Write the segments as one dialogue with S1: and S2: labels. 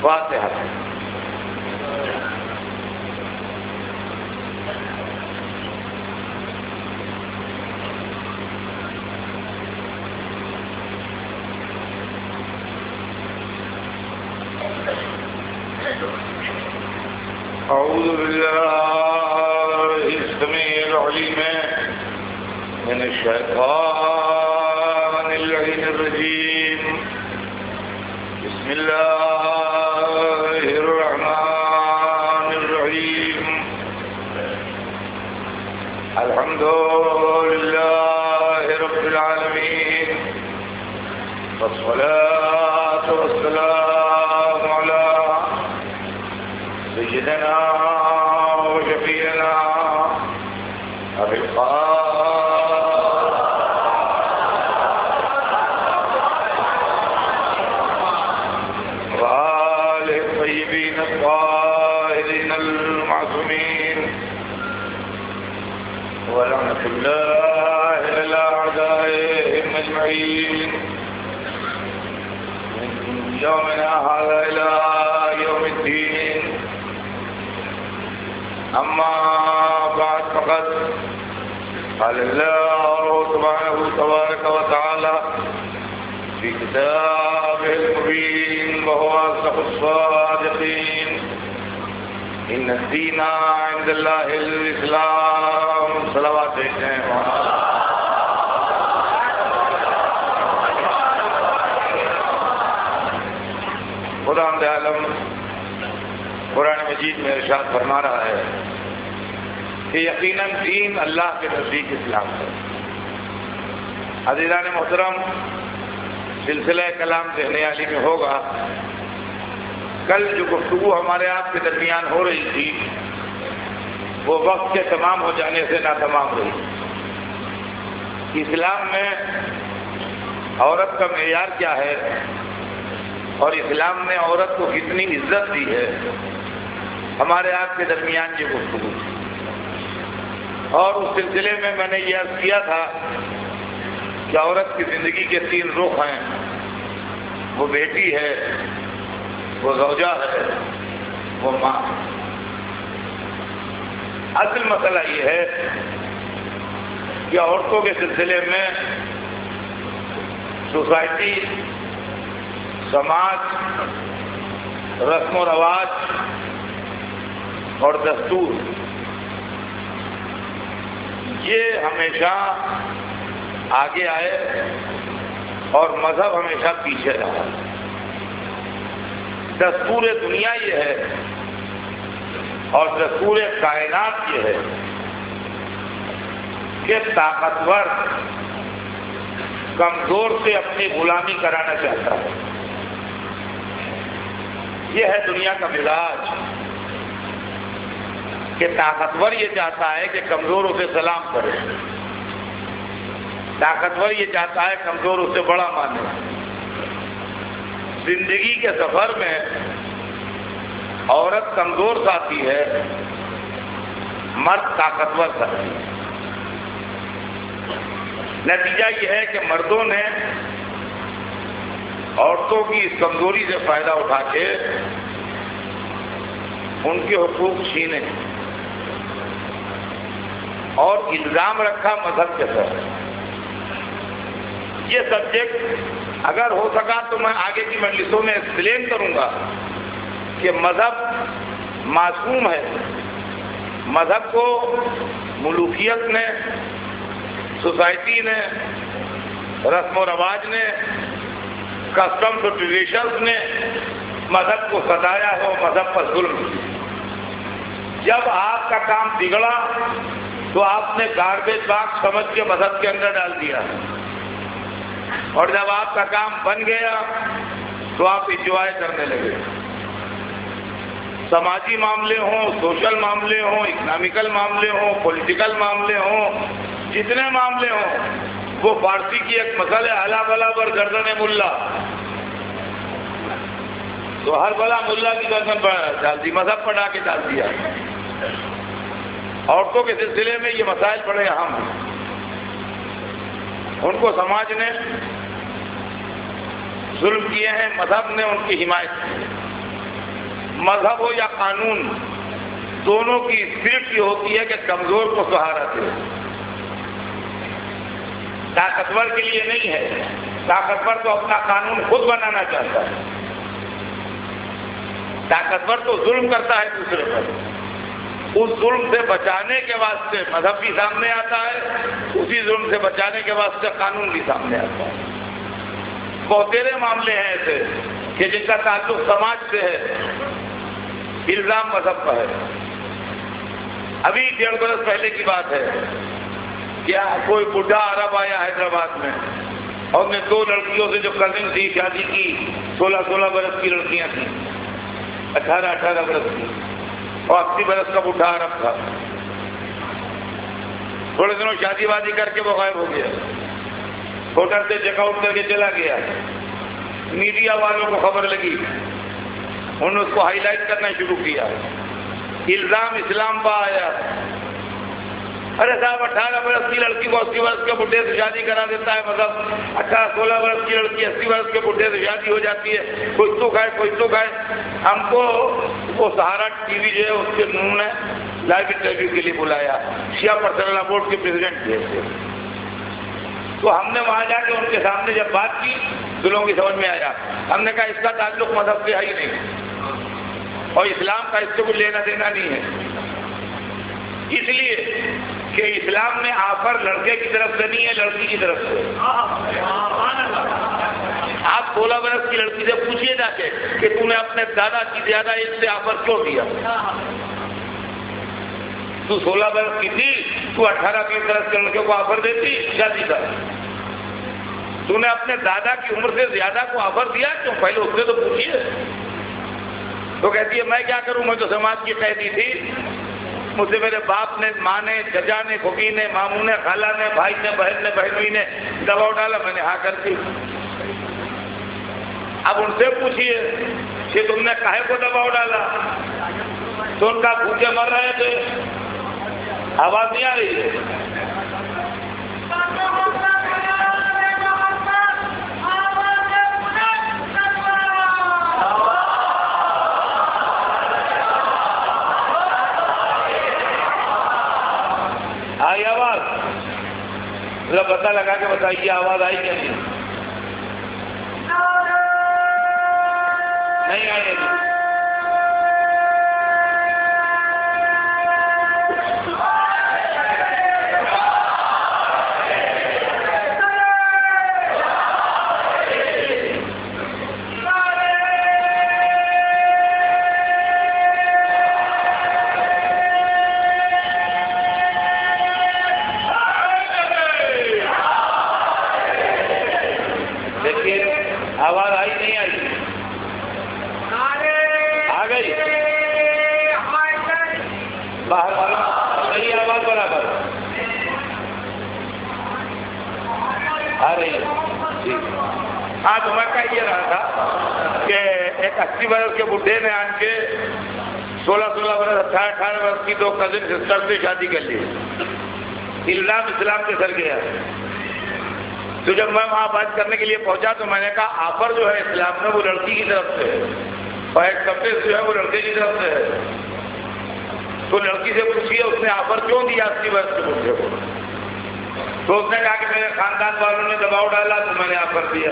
S1: فاتحہ. اعوذ باللہ السمیع العلیم من الشیطان اللعین الرجیم. بسم اللہ الرحمن الرحیم. الحمد للہ رب العالمین والصلاة والسلام علی سيدنا وشفيعنا أبي وآله الطيبين الطاهرين المعصومين ولعنة الله على أعدائهم أجمعين من يومنا هذا إلى يوم الدين. أما بعد فقد قال الله سبحانه تبارك وتعالى في كتابه المبين وهو أصدق الصادقين: إن الدين عند الله الإسلام. صلوات خدا عالم قرآن مجید میں ارشاد فرما رہا ہے کہ یقیناً دین اللہ کے نزدیک اسلام ہے. عزیزان محترم، سلسلہ کلام ذہن علی میں ہوگا. کل جو گفتگو ہمارے آپ کے درمیان ہو رہی تھی وہ وقت کے تمام ہو جانے سے ناتمام رہی. اسلام میں عورت کا معیار کیا ہے اور اسلام نے عورت کو کتنی عزت دی ہے، ہمارے آپ کے درمیان یہ گفتگو تھی. اور اس سلسلے میں نے یہ عرض کیا تھا کہ عورت کی زندگی کے 3 رخ ہیں. وہ بیٹی ہے، وہ زوجہ ہے، وہ ماں. اصل مسئلہ یہ ہے کہ عورتوں کے سلسلے میں سوسائٹی، سماج، رسم و رواج اور دستور یہ ہمیشہ آگے آئے اور مذہب ہمیشہ پیچھے رہا. دستور دنیا یہ ہے اور دستور کائنات یہ ہے کہ طاقتور کمزور سے اپنی غلامی کرانا چاہتا ہے. یہ ہے دنیا کا مزاج کہ طاقتور یہ چاہتا ہے کہ کمزور اسے سلام کرے، طاقتور یہ چاہتا ہے کمزور اسے بڑا مانے. زندگی کے سفر میں عورت کمزور ساتھی ہے، مرد طاقتور ساتھی ہے. نتیجہ یہ ہے کہ مردوں نے عورتوں کی اس کمزوری سے فائدہ اٹھا کے ان کے حقوق چھینے اور الزام رکھا مذہب کے ساتھ. یہ سبجیکٹ اگر ہو سکا تو میں آگے کی مجلسوں میں ایکسپلین کروں گا کہ مذہب معصوم ہے. مذہب کو ملوکیت نے، سوسائٹی نے، رسم و رواج نے، کسٹمز اور ٹریڈیشنز نے مذہب کو ستایا ہے اور مذہب پر ظلم کیا. جب آپ کا کام بگڑا تو آپ نے گاربیج باکس سمجھ کے مذہب کے اندر ڈال دیا، اور جب آپ کا کام بن گیا تو آپ انجوائے کرنے لگے. سماجی معاملے ہوں، سوشل معاملے ہوں، اکنامیکل معاملے ہوں، پولیٹیکل معاملے ہوں، جتنے معاملے ہوں، وہ فارسی کی ایک مسئلہ اعلیٰ بلا پر گردن ملا، تو ہر بلا ملا کی گردن پر ڈال دی، مذہب پر ڈال کے ڈال دیا. عورتوں کے سلسلے میں یہ مسائل بڑے اہم ہیں. ان کو سماج نے ظلم کیے ہیں، مذہب نے ان کی حمایت کی. مذہب ہو یا قانون، دونوں کی صرف یہ ہوتی ہے کہ کمزور کو سہارا دے، طاقتور کے لیے نہیں ہے۔ طاقتور تو اپنا قانون خود بنانا چاہتا ہے، طاقتور تو ظلم کرتا ہے دوسرے پر، اس ظلم سے بچانے کے واسطے مذہب بھی سامنے آتا ہے، اسی ظلم سے بچانے کے واسطے قانون بھی سامنے آتا ہے۔ بہت سارے معاملے ہیں ایسے کہ جن کا تعلق سماج سے ہے، الزام مذہب کا ہے۔ ابھی 1.5 برس پہلے کی بات ہے، کیا کوئی بڈھا عرب آیا حیدرآباد میں اور نے 2 لڑکیوں سے جو کزن تھی شادی کی، 16 برس کی لڑکیاں تھیں، 18 برس کی، اور 80 برس کا بڈھا عرب تھا۔ تھوڑے دنوں شادی وادی کر کے وہ غائب ہو گیا، ہوٹل سے چیک آؤٹ کر کے چلا گیا۔ میڈیا والوں کو خبر لگی، انہوں نے اس کو ہائی لائٹ کرنا شروع کیا، الزام اسلام پر آیا۔ ارے صاحب 18 برس کی لڑکی کو 80 برس کے بڈھے سے شادی کرا دیتا ہے مطلب 16 برس کی لڑکی 80 برس کے بڈھے سے شادی ہو جاتی ہے، کوئی تو کھائے۔ ہم کو وہ سہارا ٹی وی جو ہے اس کے نون نے لائیو انٹرویو کے لیے بلایا، شیعہ پرسنل بورڈ کے پریزیڈنٹ تھے۔ تو ہم نے وہاں جا کے ان کے سامنے جب بات کی، دلوں کی سمجھ میں آیا۔ ہم نے کہا اس کا تعلق مذہب سے ہے ہی نہیں، اور اسلام کا اس سے کوئی لینا دینا نہیں ہے، اس لیے کہ اسلام میں آفر لڑکے کی طرف سے نہیں ہے، لڑکی کی طرف سے۔ آپ 16 برس کی لڑکی سے پوچھیے جا کے کہ تم نے اپنے دادا کی زیادہ ایج سے آفر کیوں دیا؟ تو 16 برس کی تھی، تو 18-20 برس کے لڑکے کو آفر دیتی شادی کا؟ تو نے اپنے دادا کی عمر سے زیادہ کو آفر دیا کیوں؟ پہلے اس سے تو پوچھیے۔ تو کہتی ہے میں کیا کروں، میں تو سماج کی قیدی تھی، مجھ سے میرے باپ نے، ماں نے، چچا نے، پھوپھی نے، ماموں نے، خالہ نے، بھائی نے، بہن نے، بہنوئی نے دباؤ ڈالا، میں نے ہاں کر دی۔ اب ان سے پوچھیے کہ تم نے کاہے کو دباؤ ڈالا؟ تو ان کا بھوکے مر رہے تھے، آواز نہیں آ رہی ہے؟ آئی آواز؟ ذرا پتہ لگا کے بتائیے آواز آئی کیا نہیں آئی؟ آواز آئی نہیں آئی؟ آ گئی؟ باہر نہیں آواز برابر آ رہی ہے؟ ہاں تو میں کہہ یہ رہا تھا کہ ایک 80 برس کے بڈھے نے آن کے 16 برس 18 برس کی 2 کزن سسٹر سے شادی کر لی، الزام اسلام کے سر گیا۔ تو جب میں وہاں بات کرنے کے لیے پہنچا تو میں نے کہا آفر جو ہے اسلام میں وہ لڑکی کی طرف سے ہے، اور ایک کپڑے جو ہے وہ لڑکے کی طرف سے ہے۔ تو لڑکی سے پوچھیے اس نے آفر کیوں دیا 80 برس کے بڈھے کو؟ تو اس نے کہا کہ میرے خاندان والوں نے دباؤ ڈالا تو میں نے آفر دیا۔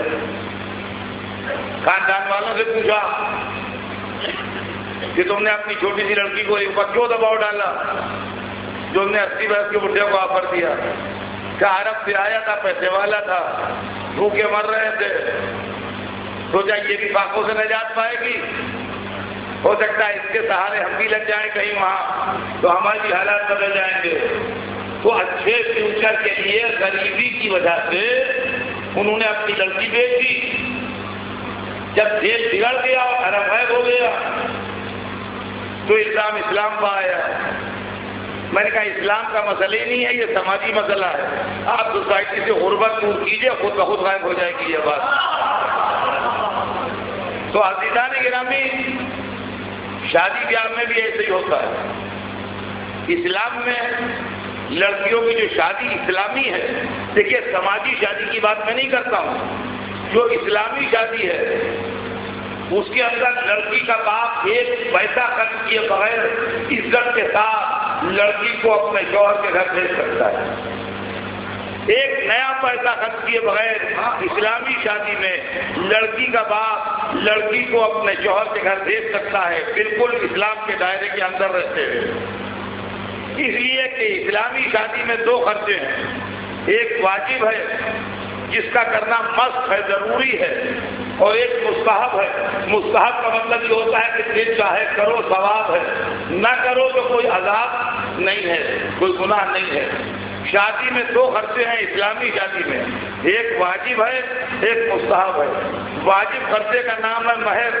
S1: خاندان والوں سے پوچھا کہ تم نے اپنی چھوٹی سی لڑکی کو اوپر کیوں دباؤ ڈالا جو ہم نے 80 برس کے بڈھے کو آفر دیا؟ کہ عرب سے آیا تھا، پیسے والا تھا، بھوکے مر رہے تھے، سوچا یہ بھی فاقوں سے نجات پائے گی، ہو سکتا ہے اس کے سہارے ہم بھی لگ جائیں کہیں وہاں تو ہماری حالات بدل جائیں گے۔ تو اچھے فیوچر کے لیے غریبی کی وجہ سے انہوں نے اپنی لڑکی بیچی۔ جب دیش بگڑ گیا، عرب غائب ہو گیا تو الزام اسلام پر آیا۔ میں نے کہا اسلام کا مسئلہ ہی نہیں ہے، یہ سماجی مسئلہ ہے۔ آپ سوسائٹی سے غربت دور کیجئے، خود بخود غائب ہو جائے گی یہ بات۔ تو عزیزان گرامی، شادی بیاہ میں بھی ایسے ہی ہوتا ہے۔ اسلام میں لڑکیوں کی جو شادی اسلامی ہے، دیکھیے سماجی شادی کی بات میں نہیں کرتا ہوں، جو اسلامی شادی ہے اس کے اندر لڑکی کا باپ ایک پیسہ خرچ کیے بغیر عزت کے ساتھ لڑکی کو اپنے شوہر کے گھر بھیج سکتا ہے. ایک نیا پیسہ خرچ کیے بغیر اسلامی شادی میں لڑکی کا باپ لڑکی کو اپنے شوہر کے گھر بھیج سکتا ہے، بالکل اسلام کے دائرے کے اندر رہتے ہوئے. اس لیے کہ اسلامی شادی میں دو خرچے ہیں، ایک واجب ہے جس کا کرنا مست ہے، ضروری ہے، اور ایک مستحب ہے. مستحب کا مطلب یہ ہوتا ہے کہ دل چاہے کرو ثواب ہے، نہ کرو تو کوئی عذاب نہیں ہے، کوئی گناہ نہیں ہے. شادی میں دو خرچے ہیں اسلامی شادی میں، ایک واجب ہے ایک مستحب ہے. واجب خرچے کا نام ہے مہر،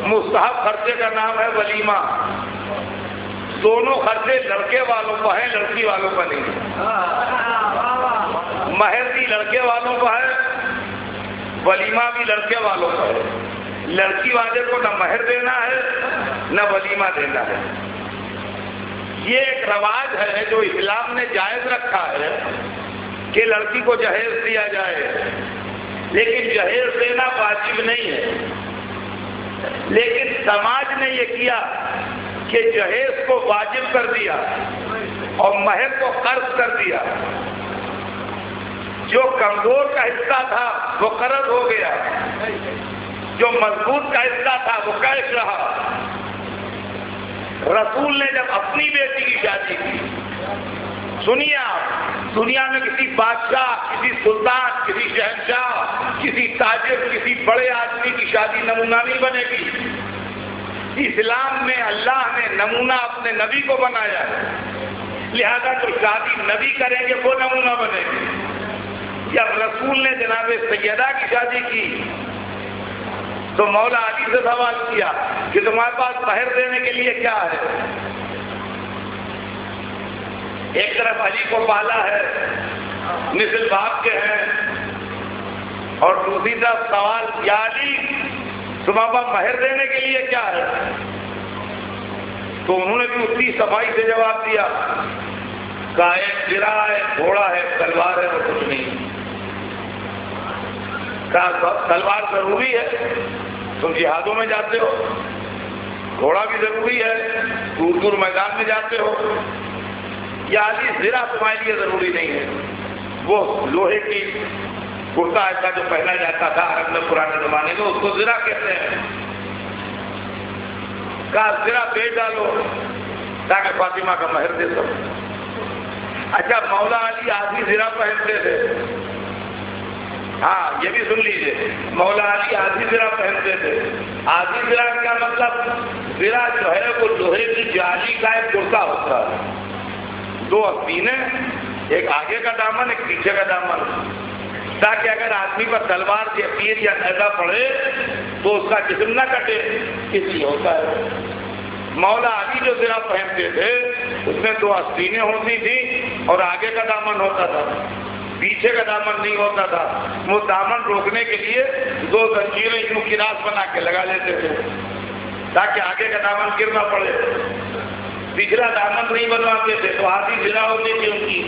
S1: مستحب خرچے کا نام ہے ولیمہ. دونوں خرچے لڑکے والوں کا ہے، لڑکی والوں کا نہیں ہے. مہر بھی لڑکے والوں کا ہے، ولیمہ بھی لڑکے والوں کا ہے. لڑکی والے کو نہ مہر دینا ہے نہ ولیمہ دینا ہے. یہ ایک رواج ہے جو اسلام نے جائز رکھا ہے کہ لڑکی کو جہیز دیا جائے، لیکن جہیز دینا واجب نہیں ہے. لیکن سماج نے یہ کیا کہ جہیز کو واجب کر دیا اور مہر کو قرض کر دیا. جو کمزور کا حصہ تھا وہ قرض ہو گیا، جو مضبوط کا حصہ تھا وہ کیش رہا. رسول نے جب اپنی بیٹی کی شادی کی، سنیے آپ، دنیا میں کسی بادشاہ، کسی سلطان، کسی شہنشاہ، کسی تاجر، کسی بڑے آدمی کی شادی نمونہ نہیں بنے گی. اسلام میں اللہ نے نمونہ اپنے نبی کو بنایا ہے، لہذا جو شادی نبی کریں گے وہ نمونہ بنے گی. جب رسول نے جناب سیدہ کی شادی کی تو مولا علی سے سوال کیا کہ تمہارے پاس مہر دینے کے لیے کیا ہے؟ ایک طرف علی کو پالا ہے، مثل باپ کے ہیں، اور دوسری طرف سوال یا علی تمہارے پاس مہر دینے کے لیے کیا ہے؟ تو انہوں نے بھی اسی صفائی سے جواب دیا، کہا ایک گرا ہے، گھوڑا ہے، تلوار ہے، اور کچھ نہیں. کہا تلوار ضروری ہے، تم جہادوں میں جاتے ہو، گھوڑا بھی ضروری ہے، دور دور میدان میں جاتے ہو. یا علی زرہ تمہارے لیے ضروری نہیں ہے، وہ لوہے کی کرتا ایسا جو پہنا جاتا تھا عرب میں پرانے زمانے میں، اس کو زرہ کہتے ہیں. کہا زرہ بیچ ڈالو تاکہ فاطمہ کا مہر دے سکو. اچھا مولا علی آدھی زرہ پہنتے تھے، ہاں یہ بھی سن لیجئے، مولا علی آدھی زرہ پہنتے تھے. آدھی زرہ کا مطلب زرہ جو ہے وہ لوہے کی جالی کا ایک کرتا ہوتا ہے، دو آستینیں، ایک آگے کا دامن ایک پیچھے کا دامن، تاکہ اگر آدمی پر تلوار یا تیر یا نیزہ پڑے تو اس کا جسم نہ کٹے، اس لیے ہوتا ہے. مولا علی جو زرہ پہنتے تھے اس میں دو آستینیں ہوتی تھیں اور آگے کا دامن ہوتا تھا، پیچھے کا دامن نہیں ہوتا تھا. وہ دامن روکنے کے لیے دو زنجیریں یوں کناس بنا کے لگا لیتے تھے تاکہ آگے کا دامن گر نہ پڑے. پچھلا دامن نہیں بنواتے تھے تو آدھی زرہ ہوتی تھی ان کی.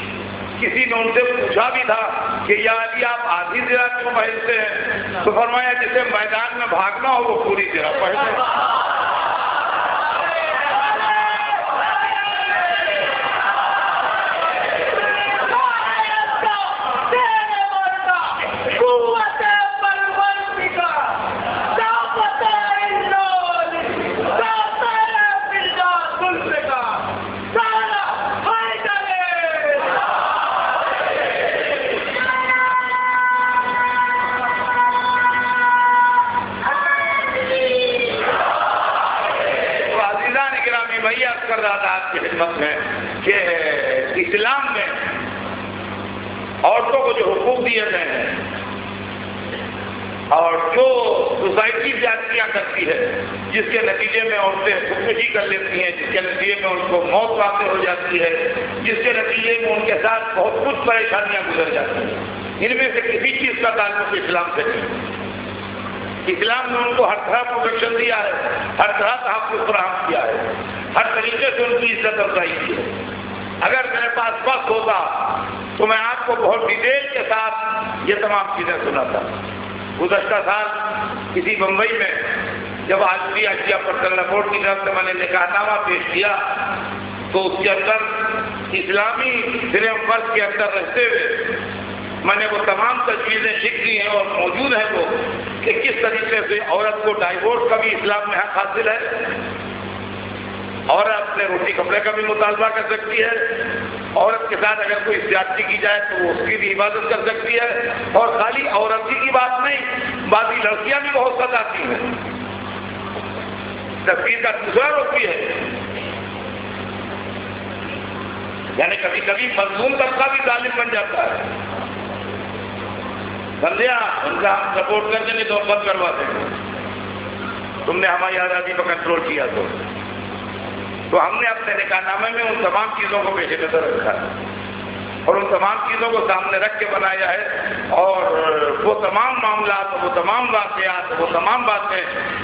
S1: کسی نے ان سے پوچھا بھی تھا کہ یا علی آپ آدھی زرہ کیوں پہنتے ہیں؟ تو فرمایا جسے میدان میں بھاگنا ہو وہ پوری زرہ پہنے. کر رہا تھا آپ کی خدمت میں کہ اسلام میں عورتوں کو جو حقوق دیے گئے ہیں اور جو سوسائٹی زیادتیاں کرتی ہے، جس کے نتیجے میں عورتیں خودکشی کر لیتی ہیں، جس کے نتیجے میں ان کو موت واقع ہو جاتی ہے، جس کے نتیجے میں ان کے ساتھ بہت کچھ پریشانیاں گزر جاتی ہیں، ان میں سے کسی چیز کا تعلق اسلام سے نہیں. اسلام نے ان کو ہر طرح پروٹیکشن دیا ہے، ہر طرح تحفظ فراہم کیا ہے، ہر طریقے سے ان کی عزت افزائی کی ہے. اگر میرے پاس وقت ہوتا تو میں آپ کو بہت ڈیٹیل کے ساتھ یہ تمام چیزیں سناتا. گزشتہ سال کسی بمبئی میں جب عالمی اشیاء پرسنل بورڈ کی طرف سے میں نے نکاح نامہ پیش کیا تو اس کے اندر اسلامی فریم ورک کے اندر رہتے ہوئے میں نے وہ تمام تجویزیں لکھ دی ہیں اور موجود ہیں وہ کہ کس طریقے سے عورت کو ڈائیورس کا بھی اسلام میں حق حاصل ہے، عورت اپنے روٹی کپڑے کا بھی مطالبہ کر سکتی ہے، عورت کے ساتھ اگر کوئی زیادتی کی جائے تو وہ اس کی بھی حفاظت کر سکتی ہے، اور خالی عورت ہی کی بات نہیں، بعضی لڑکیاں بھی بہت ستاتی ہیں، تفسیر کا دوسرا رخ بھی ہے، یعنی کبھی کبھی مظلوم طبقہ بھی ظالم بن جاتا ہے، سمجھے آپ؟ ان کا ہم سپورٹ کر دیں گے تو بند کروا دیں گے، تم نے ہماری آزادی پر کنٹرول کیا تو ہم نے اپنے نکاح نامے میں ان تمام چیزوں کو پیش نظر رکھا ہے اور ان تمام چیزوں کو سامنے رکھ کے بنایا ہے، اور وہ تمام معاملات، وہ تمام واقعات، وہ تمام باتیں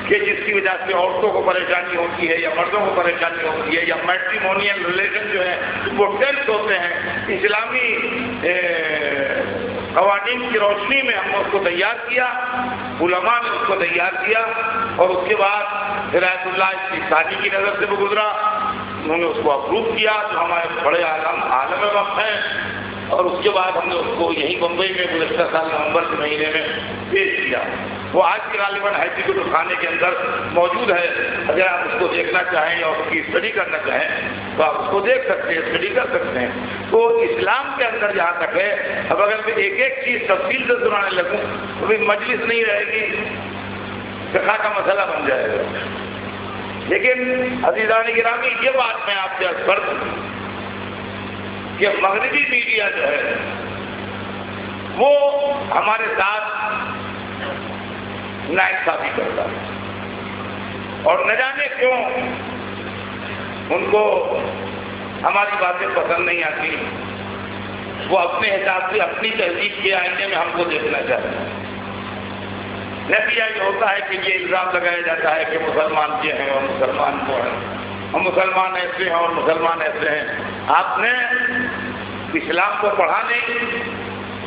S1: کہ جس کی وجہ سے عورتوں کو پریشانی ہوتی ہے یا مردوں کو پریشانی ہوتی ہے یا میٹریمونیل ریلیشن جو ہیں وہ ٹینس ہوتے ہیں، اسلامی قوانین کی روشنی میں ہم نے اس کو تیار کیا، علماء نے اس کو تیار کیا، اور اس کے بعد ہدایت اللہ استحسانی کی نظر سے وہ گزرا، انہوں نے اس کو اپروو کیا جو ہمارے بڑے عالم وقت ہیں، اور اس کے بعد ہم نے اس کو یہیں بمبئی میں گزشتہ سال نومبر کے مہینے میں پیش کیا۔ وہ آج کے غالباً ہیتی کتب خانے کے اندر موجود ہے، اگر آپ اس کو دیکھنا چاہیں یا اس کی اسٹڈی کرنا چاہیں تو آپ اس کو دیکھ سکتے ہیں، اسٹڈی کر سکتے ہیں۔ تو اسلام کے اندر جہاں تک ہے، اب اگر میں ایک ایک چیز تفصیل سے سنانے لگوں تو بھی مجلس نہیں رہے گی، فقہ کا مسئلہ بن جائے گا۔ لیکن عزیزان گرامی یہ بات میں آپ سے عرض کر دوں کہ مغربی میڈیا جو ہے وہ ہمارے ساتھ ناانصافی کرتا ہے، اور نہ جانے کیوں ان کو ہماری باتیں پسند نہیں آتی، وہ اپنے حساب سے اپنی تہذیب کے آئینے میں ہم کو دیکھنا چاہتے ہیں۔ نتیجہ یہ ہوتا ہے کہ یہ الزام لگایا جاتا ہے کہ مسلمان یہ ہیں اور مسلمان وہ ہیں، اور مسلمان ایسے ہیں اور مسلمان ایسے ہیں۔ آپ نے اسلام کو پڑھا نہیں،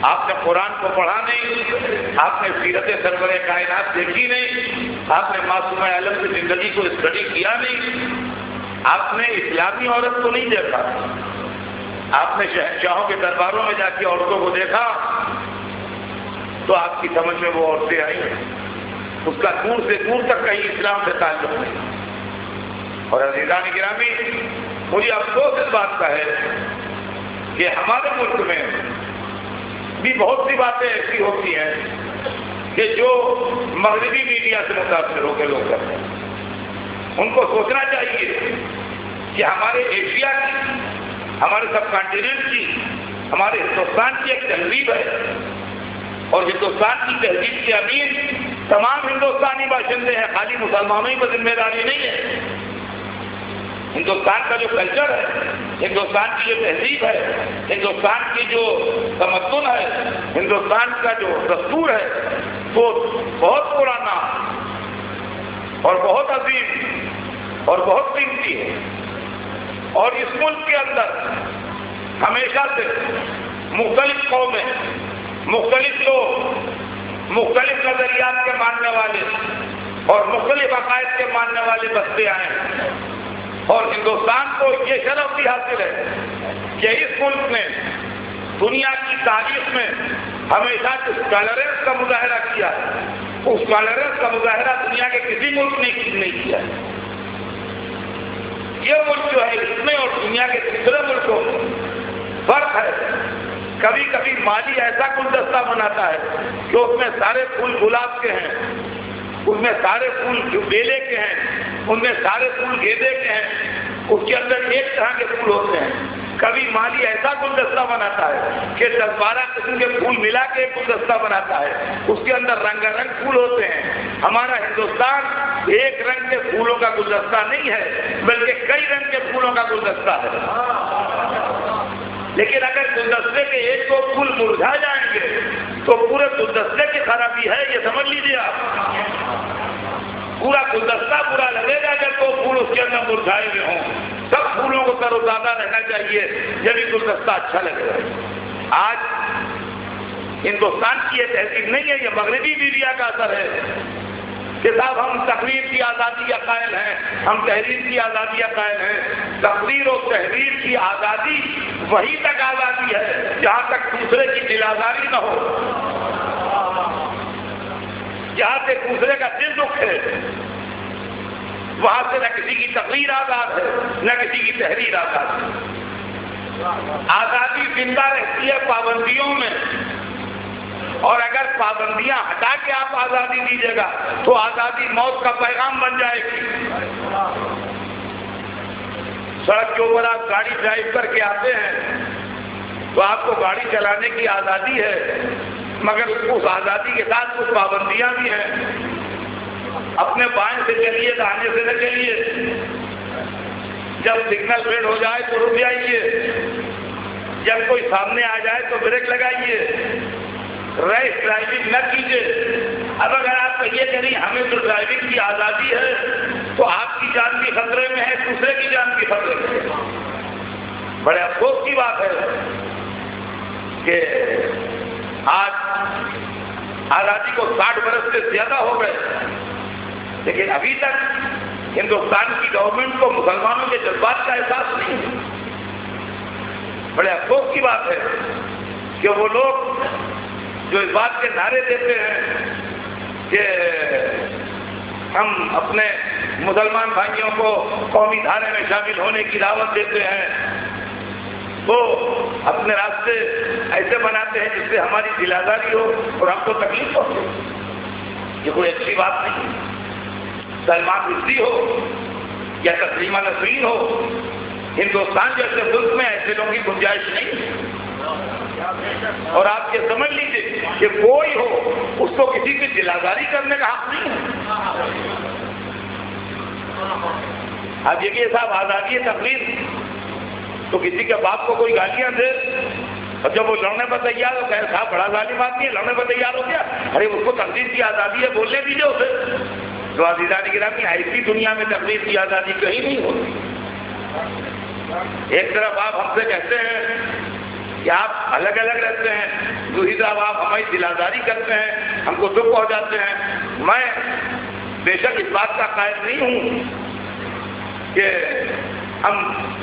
S1: آپ نے قرآن کو پڑھا نہیں، آپ نے سیرت سرور کائنات دیکھی نہیں، آپ نے معصوم عالم کی زندگی کو اسٹڈی کیا نہیں، آپ نے اسلامی عورت کو نہیں دیکھا، آپ نے شہنشاہوں کے درباروں میں جا کے عورتوں کو دیکھا تو آپ کی سمجھ میں وہ عورتیں آئیں، اس کا دور سے دور تک کہیں اسلام سے تعلق نہیں۔ اور عزیزان گرامی، مجھے افسوس اس بات کا ہے کہ ہمارے ملک میں بھی بہت سی باتیں ایسی ہوتی ہیں کہ جو مغربی میڈیا سے متاثر ہو کے لوگ کرتے ہیں۔ ان کو سوچنا چاہیے کہ ہمارے ایشیا کی، ہمارے سب کانٹیننٹ کی، ہمارے ہندوستان کی ایک تہذیب ہے، اور ہندوستان کی تہذیب کے امین تمام ہندوستانی باشندے ہیں، خالی مسلمانوں ہی پر ذمہ داری نہیں ہے۔ ہندوستان کا جو کلچر ہے، ہندوستان کی جو تہذیب ہے، ہندوستان کی جو تمدن ہے، ہندوستان کا جو دستور ہے وہ بہت پرانا اور بہت عظیم اور بہت قیمتی ہے، اور اس ملک کے اندر ہمیشہ سے مختلف قومیں، مختلف لوگ، مختلف نظریات کے ماننے والے اور مختلف عقائد کے ماننے والے بستے آئے ہیں، اور ہندوستان کو یہ شرف بھی حاصل ہے کہ اس ملک نے دنیا کی تاریخ میں ہمیشہ ٹالرنس کا مظاہرہ کیا ہے، اس ٹالرنس کا مظاہرہ دنیا کے کسی ملک نے نہیں کیا ہے۔ یہ ملک جو ہے اس میں اور دنیا کے دوسرے ملکوں میں فرق ہے، کبھی کبھی مالی ایسا گلدستہ بناتا ہے کہ اس میں سارے پھول گلاب کے ہیں، اس میں سارے پھول بیلے کے ہیں، ان میں سارے پھول گیندے کے ہیں، اس کے اندر ایک طرح کے پھول ہوتے ہیں۔ کبھی مالی ایسا گلدستہ بناتا ہے کہ 10-12 قسم کے پھول ملا کے ایک گلدستہ بناتا ہے، اس کے اندر رنگا رنگ پھول ہوتے ہیں۔ ہمارا ہندوستان ایک رنگ کے پھولوں کا گلدستہ نہیں ہے، بلکہ کئی رنگ کے پھولوں کا گلدستہ ہے۔ لیکن اگر گلدستے کے ایک دو پھول مرجھا جائیں گے تو پورے گلدستے کی خرابی ہے، یہ سمجھ لیجیے آپ۔ پورا گلدستہ برا لگے گا اگر دو پھول اس کے اندر مرجھائے ہوئے ہوں۔ سب پھولوں کو تر و تازہ رہنا چاہیے، جب بھی گلدستہ اچھا لگے گا۔ آج ہندوستان کی یہ تہذیب نہیں ہے، یہ مغربی میڈیا کا اثر ہے کہ صاحب ہم تقریر کی آزادی کا قائل ہیں، ہم تحریر کی آزادی کا قائل ہیں۔ تقریر و تحریر کی آزادی وہیں تک آزادی ہے جہاں تک دوسرے کی دل آزاری نہ ہو، جہاں سے دوسرے کا دل دکھ ہے، وہاں سے نہ کسی کی تقریر آزاد ہے نہ کسی کی تحریر آزاد ہے۔ آزادی زندہ رہتی ہے پابندیوں میں، اور اگر پابندیاں ہٹا کے آپ آزادی دیجیے گا تو آزادی موت کا پیغام بن جائے گی۔ سڑک کے اوپر آپ گاڑی ڈرائیو کر کے آتے ہیں تو آپ کو گاڑی چلانے کی آزادی ہے، مگر اس آزادی کے ساتھ کچھ پابندیاں بھی ہیں۔ اپنے بائیں سے چلیے، داہنے سے نہ چلیے، جب سگنل ریڈ ہو جائے تو رک جائیے، جب کوئی سامنے آ جائے تو بریک لگائیے، ریس ڈرائیونگ نہ کیجیے۔ اب اگر آپ کہیے کہ نہیں ہمیں تو ڈرائیونگ کی آزادی ہے تو آپ کی جان بھی خطرے میں ہے، دوسرے کی جان بھی خطرے میں ہے۔ بڑے افسوس کی بات ہے کہ آج آزادی کو 60 برس سے زیادہ ہو گئے، لیکن ابھی تک ہندوستان کی گورنمنٹ کو مسلمانوں کے جذبات کا احساس نہیں ہے۔ بڑے افسوس کی بات ہے کہ وہ لوگ جو اس بات کے نعرے دیتے ہیں کہ ہم اپنے مسلمان بھائیوں کو قومی دھارے میں شامل ہونے کی دعوت دیتے ہیں، وہ اپنے راستے ایسے بناتے ہیں جس سے ہماری دل آزاری ہو اور ہم کو تکلیف ہو، یہ کوئی اچھی بات نہیں ہے۔ سلمان رشدی ہو یا تسلیمہ نسرین ہو، ہندوستان جیسے ملک میں ایسے لوگوں کی گنجائش نہیں ہے۔ اور آپ یہ سمجھ لیجیے کہ کوئی ہو اس کو کسی کی دل آزاری کرنے کا حق نہیں ہے۔ اب یہ صاحب آزادی تقریر تو کسی کے باپ کو کوئی گالیاں دے اور جب وہ لڑنے پر تیار ہو، کہے صاحب بڑا ظالم آدمی ہے، لڑنے پر تیار ہو گیا، ارے اس کو تقریر کی آزادی ہے، بولنے دیجیے اسے۔ تو عزیزان گرامی، ایسی دنیا میں تقریر کی آزادی کہیں نہیں ہوتی۔ ایک طرف آپ ہم سے کہتے ہیں کہ آپ الگ الگ رہتے ہیں، دوسری طرف آپ ہماری دل آزاری کرتے ہیں، ہم کو دکھ پہنچاتے ہیں۔ میں بے شک اس بات کا قائل نہیں ہوں کہ ہم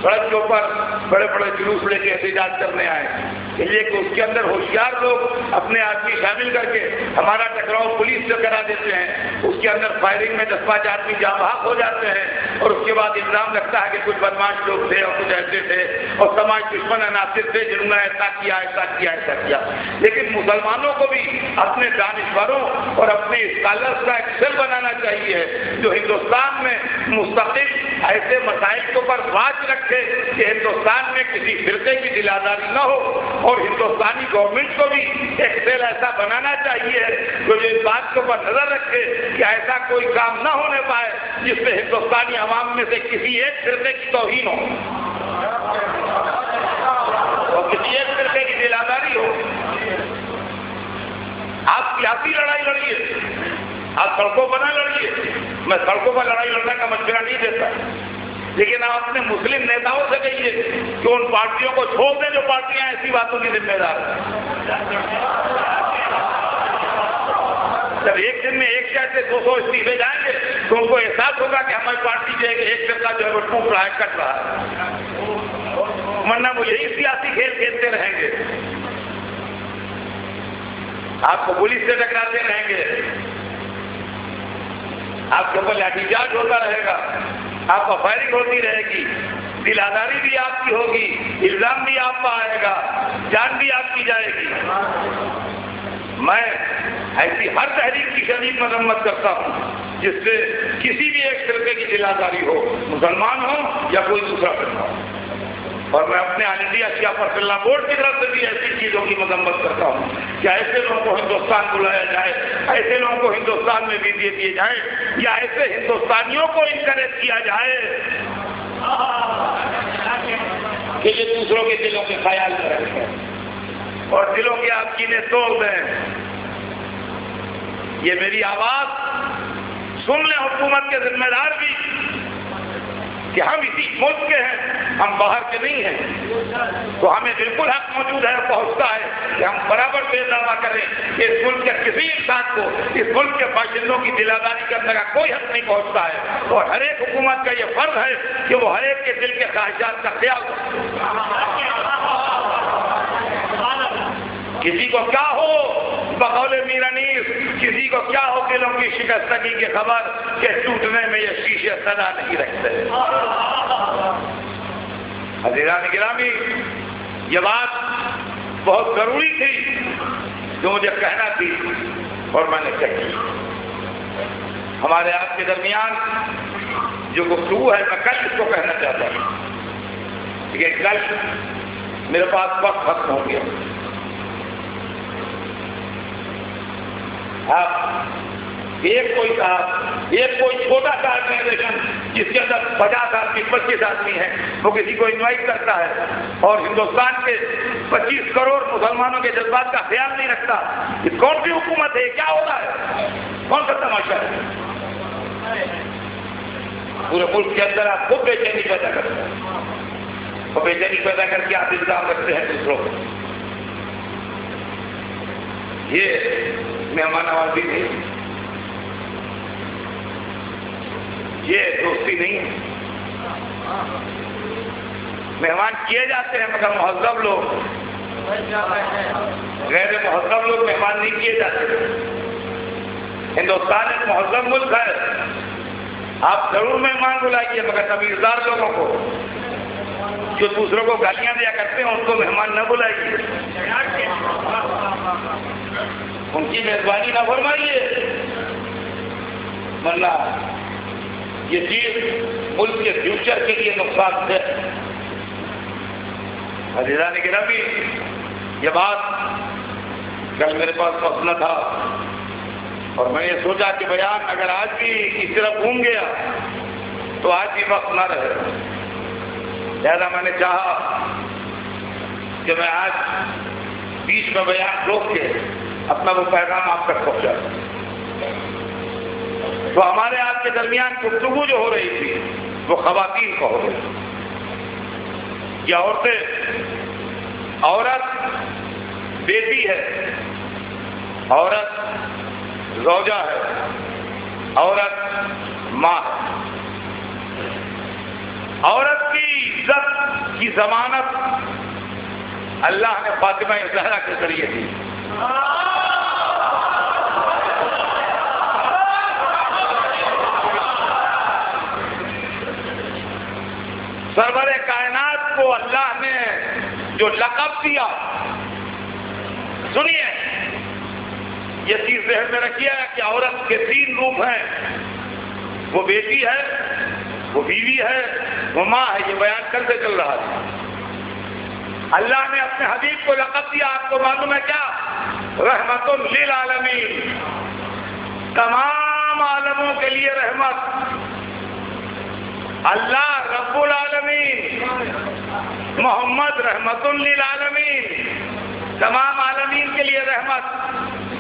S1: سڑک کے اوپر بڑے بڑے جلوس لے کے احتجاج کرنے آئے، اس لیے کہ اس کے اندر ہوشیار لوگ اپنے آدمی شامل کر کے ہمارا ٹکراؤ پولیس سے کرا دیتے ہیں، اس کے اندر فائرنگ میں 10-5 آدمی جاں بحق ہو جاتے ہیں، اور اس کے بعد الزام لگتا ہے کہ کچھ بدماش لوگ تھے اور کچھ ایسے تھے اور سماج دشمن عناصر تھے جنہوں نے ایسا کیا ایسا کیا ایسا کیا۔ لیکن مسلمانوں کو بھی اپنے دانشوروں اور اپنے اسکالرس کا ایک سیل بنانا چاہیے جو ہندوستان میں مستقل ایسے مسائل کے اوپر بات رکھے کہ ہندوستان میں کسی فرقے کی دل آزاری نہ ہو، اور ہندوستانی گورنمنٹ کو بھی ایک سیل ایسا بنانا چاہیے جو اس بات کے اوپر نظر رکھے کہ ایسا کوئی کام نہ ہونے پائے جس سے ہندوستانی عوام میں سے کسی ایک فرقے کی توہین ہو اور کسی ایک فرقے کی دل آزاری ہو۔ آپ سیاسی لڑائی لڑیے، آپ سڑکوں پر نہ لڑیے، میں سڑکوں پر لڑائی لڑنے کا مشورہ نہیں دیتا، لیکن آپ اپنے مسلم نیتاؤں سے کہیے کہ ان پارٹیوں کو چھوڑ دیں جو پارٹیاں ایسی باتوں کی ذمہ دار ہیں۔ جب ایک دن میں ایک شہر سے 200 استعفے جائیں گے تو ان کو احساس ہوگا کہ ہماری پارٹی جو ہے ایک فرقہ جو ہے وہ ٹوٹ رہا ہے، کٹ رہا ہے، ورنہ وہ یہی سیاسی کھیل کھیلتے رہیں گے، آپ کو پولیس سے ٹکراتے رہیں گے، آپ کے اوپر لاٹھی چارج ہوتا رہے گا، آپ کو فائرنگ ہوتی رہے گی، دل آزاری بھی آپ کی ہوگی، الزام بھی آپ کا آئے گا، جان بھی آپ کی جائے گی۔ میں ایسی ہر تحریک کی شدید مذمت کرتا ہوں جس سے کسی بھی ایک فرقے کی دل آزاری ہو، مسلمان ہو یا کوئی دوسرا فرقہ ہو، اور میں اپنے آل انڈیا شیعہ پرسنل لا بورڈ کی طرف سے بھی ایسی چیزوں کی مذمت کرتا ہوں کہ ایسے لوگوں کو ہندوستان بلایا جائے، ایسے لوگوں کو ہندوستان میں ویزے دیے جائیں، یا ایسے ہندوستانیوں کو انکریج کیا جائے کہ یہ دوسروں کے دلوں کے خیال میں رکھیں اور دلوں کے آپ کینے توڑ دیں۔ یہ میری آواز سن لیں حکومت کے ذمہ دار بھی کہ ہم اسی ملک کے ہیں، ہم باہر کے نہیں ہیں، تو ہمیں بالکل حق موجود ہے، پہنچتا ہے کہ ہم برابر سے دعویٰ کریں کہ اس ملک کے کسی انسان کو اس ملک کے باشندوں کی دل آزاری کرنے کا کوئی حق نہیں پہنچتا ہے، اور ہر ایک حکومت کا یہ فرض ہے کہ وہ ہر ایک کے دل کے خواہشات کا خیال رکھے۔ کسی کو کیا ہو بقول میر انیس، کسی کو کیا ہو دلوں کی شکستگی کی خبر کہ ٹوٹنے میں یہ شیشے صدا نہیں رکھتے۔ عزیزان گرامی، یہ بات بہت ضروری تھی جو مجھے کہنا تھی اور میں نے کہی۔ ہمارے آپ کے درمیان جو گفتگو ہے میں کل اس کو کہنا چاہتا ہوں، لیکن کل میرے پاس وقت ختم ہو گیا۔ آپ ایک کوئی چھوٹا سا آرگنائزیشن جس کے اندر 50 آدمی 25 آدمی ہیں، وہ کسی کو انوائٹ کرتا ہے اور ہندوستان کے 25 کروڑ مسلمانوں کے جذبات کا خیال نہیں رکھتا، یہ کون سی حکومت ہے؟ کیا ہوتا ہے؟ کون سا تماشا ہے؟ پورے ملک کے اندر آپ خود بے چینی پیدا کرتے ہیں، اور بے چینی پیدا کر کے آپ الزام رکھتے ہیں دوسروں کو۔ یہ مہمان نوازی نہیں، یہ دوستی نہیں ہے۔ مہمان کیے جاتے ہیں مگر مہذب لوگ، غیر مہذب لوگ مہمان نہیں کیے جاتے۔ ہندوستان ایک مہذب ملک ہے، آپ ضرور مہمان بلائیے، مگر تمیزدار لوگوں کو جو دوسروں کو گالیاں دیا کرتے ہیں ان کو مہمان نہ بلائیے، ان کی میزبانی نہ فرمائیے، ورنہ یہ چیز ملک کے فیوچر کے لیے نقصان دہ ہے۔ عزیزان گرامی، یہ بات کل میرے پاس وقت نہ تھا اور میں نے سوچا کہ بیان اگر آج بھی اس طرح گھوم گیا تو آج بھی وقت نہ رہے، لہذا میں نے چاہا کہ میں آج بیچ میں بیان روک کے اپنا وہ پیغام آپ تک پہنچا۔ تو ہمارے آپ کے درمیان گفتگو جو ہو رہی تھی وہ خواتین کو ہو رہی تھی۔ یہ عورتیں، عورت بیٹی ہے، عورت زوجہ ہے، عورت ماں ہے۔ عورت کی عزت کی ضمانت اللہ نے فاطمہ زہرا کے ذریعے دی۔ سرور کائنات کو اللہ نے جو لقب دیا، سنیے یہ چیز ذہن میں رکھیے کہ عورت کے 3 روپ ہیں، وہ بیٹی ہے، وہ بیوی ہے، وہ ماں ہے۔ یہ بیان کرتے چل رہا تھا۔ اللہ نے اپنے حبیب کو لقب دیا، آپ کو معلوم ہے کیا؟ رحمت للعالمین، تمام عالموں کے لیے رحمت۔ اللہ رب العالمین، محمد رحمت للعالمین، تمام عالمین کے لیے رحمت،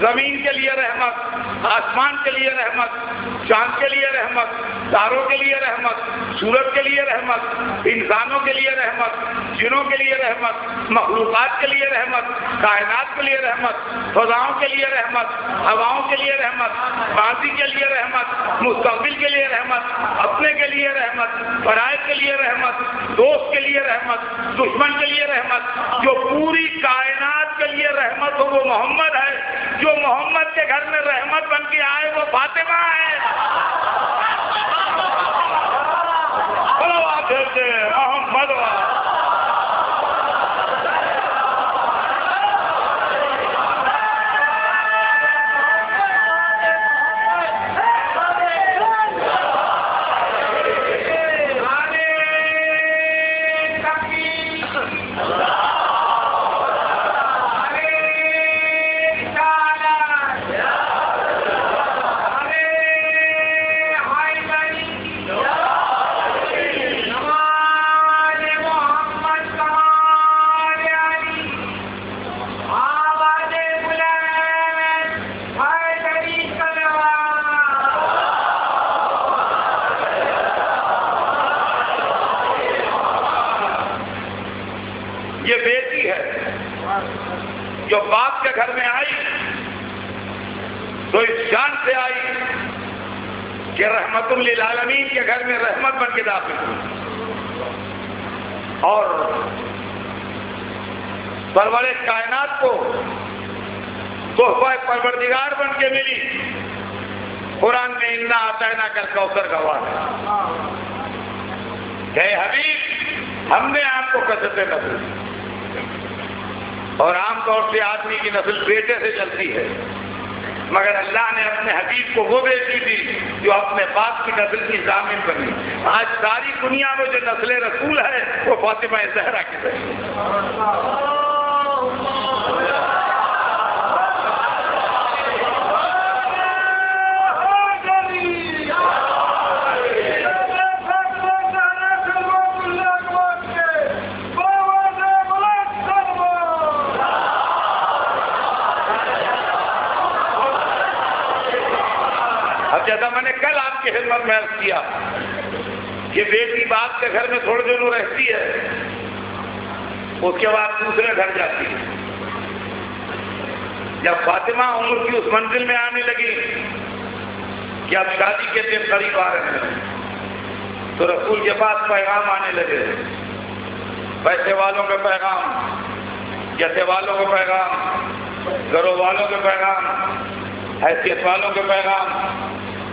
S1: زمین کے لیے رحمت، آسمان کے لیے رحمت، چاند کے لیے رحمت، تاروں کے لیے رحمت، سورج کے لیے رحمت، انسانوں کے لیے رحمت، جنوں کے لیے رحمت، مخلوقات کے لیے رحمت، کائنات کے لیے رحمت، فضاؤں کے لیے رحمت، ہواؤں کے لیے رحمت، ماضی کے لیے رحمت، مستقبل کے لیے رحمت، اپنے کے لیے رحمت، پرائے کے لیے رحمت، دوست کے لیے رحمت، دشمن کے لیے رحمت۔ جو پوری کائنات کے لیے رحمت ہو وہ محمد ہے، جو محمد کے گھر میں رحمت بن کے آئے وہ فاطمہ ہے۔ محمد کے گھر میں آئی تو اس شان سے آئی کہ رحمت للعالمین کے گھر میں رحمت بن کے داخل ہوئی اور سرور کائنات کو تحفہ پروردگار بن کے ملی. قرآن میں انا اعطینا کل کوثر گواہ ہے کہ حبیب ہم نے آپ کو کثرت نسل دی. اور عام طور سے آدمی کی نسل بیٹے سے چلتی ہے، مگر اللہ نے اپنے حبیب کو وہ بیٹی دی جو اپنے باپ کی نسل کی ضامن بنی. آج ساری دنیا میں جو نسل رسول ہے وہ فاطمہ زہرا کی ہے. جیسا میں نے کل آپ کی خدمت میں عرض کیا کہ بیٹی باپ کے گھر میں تھوڑے دنوں رہتی ہے، اس کے بعد دوسرے گھر جاتی ہے. جب فاطمہ عمر کی اس منزل میں آنے لگی کہ اب شادی کے دن قریب آ رہے ہیں تو رسول کے پاس پیغام آنے لگے، پیسے والوں کے پیغام، جیسے والوں کے پیغام، گھروں والوں کے پیغام، حیثیت والوں کے پیغام،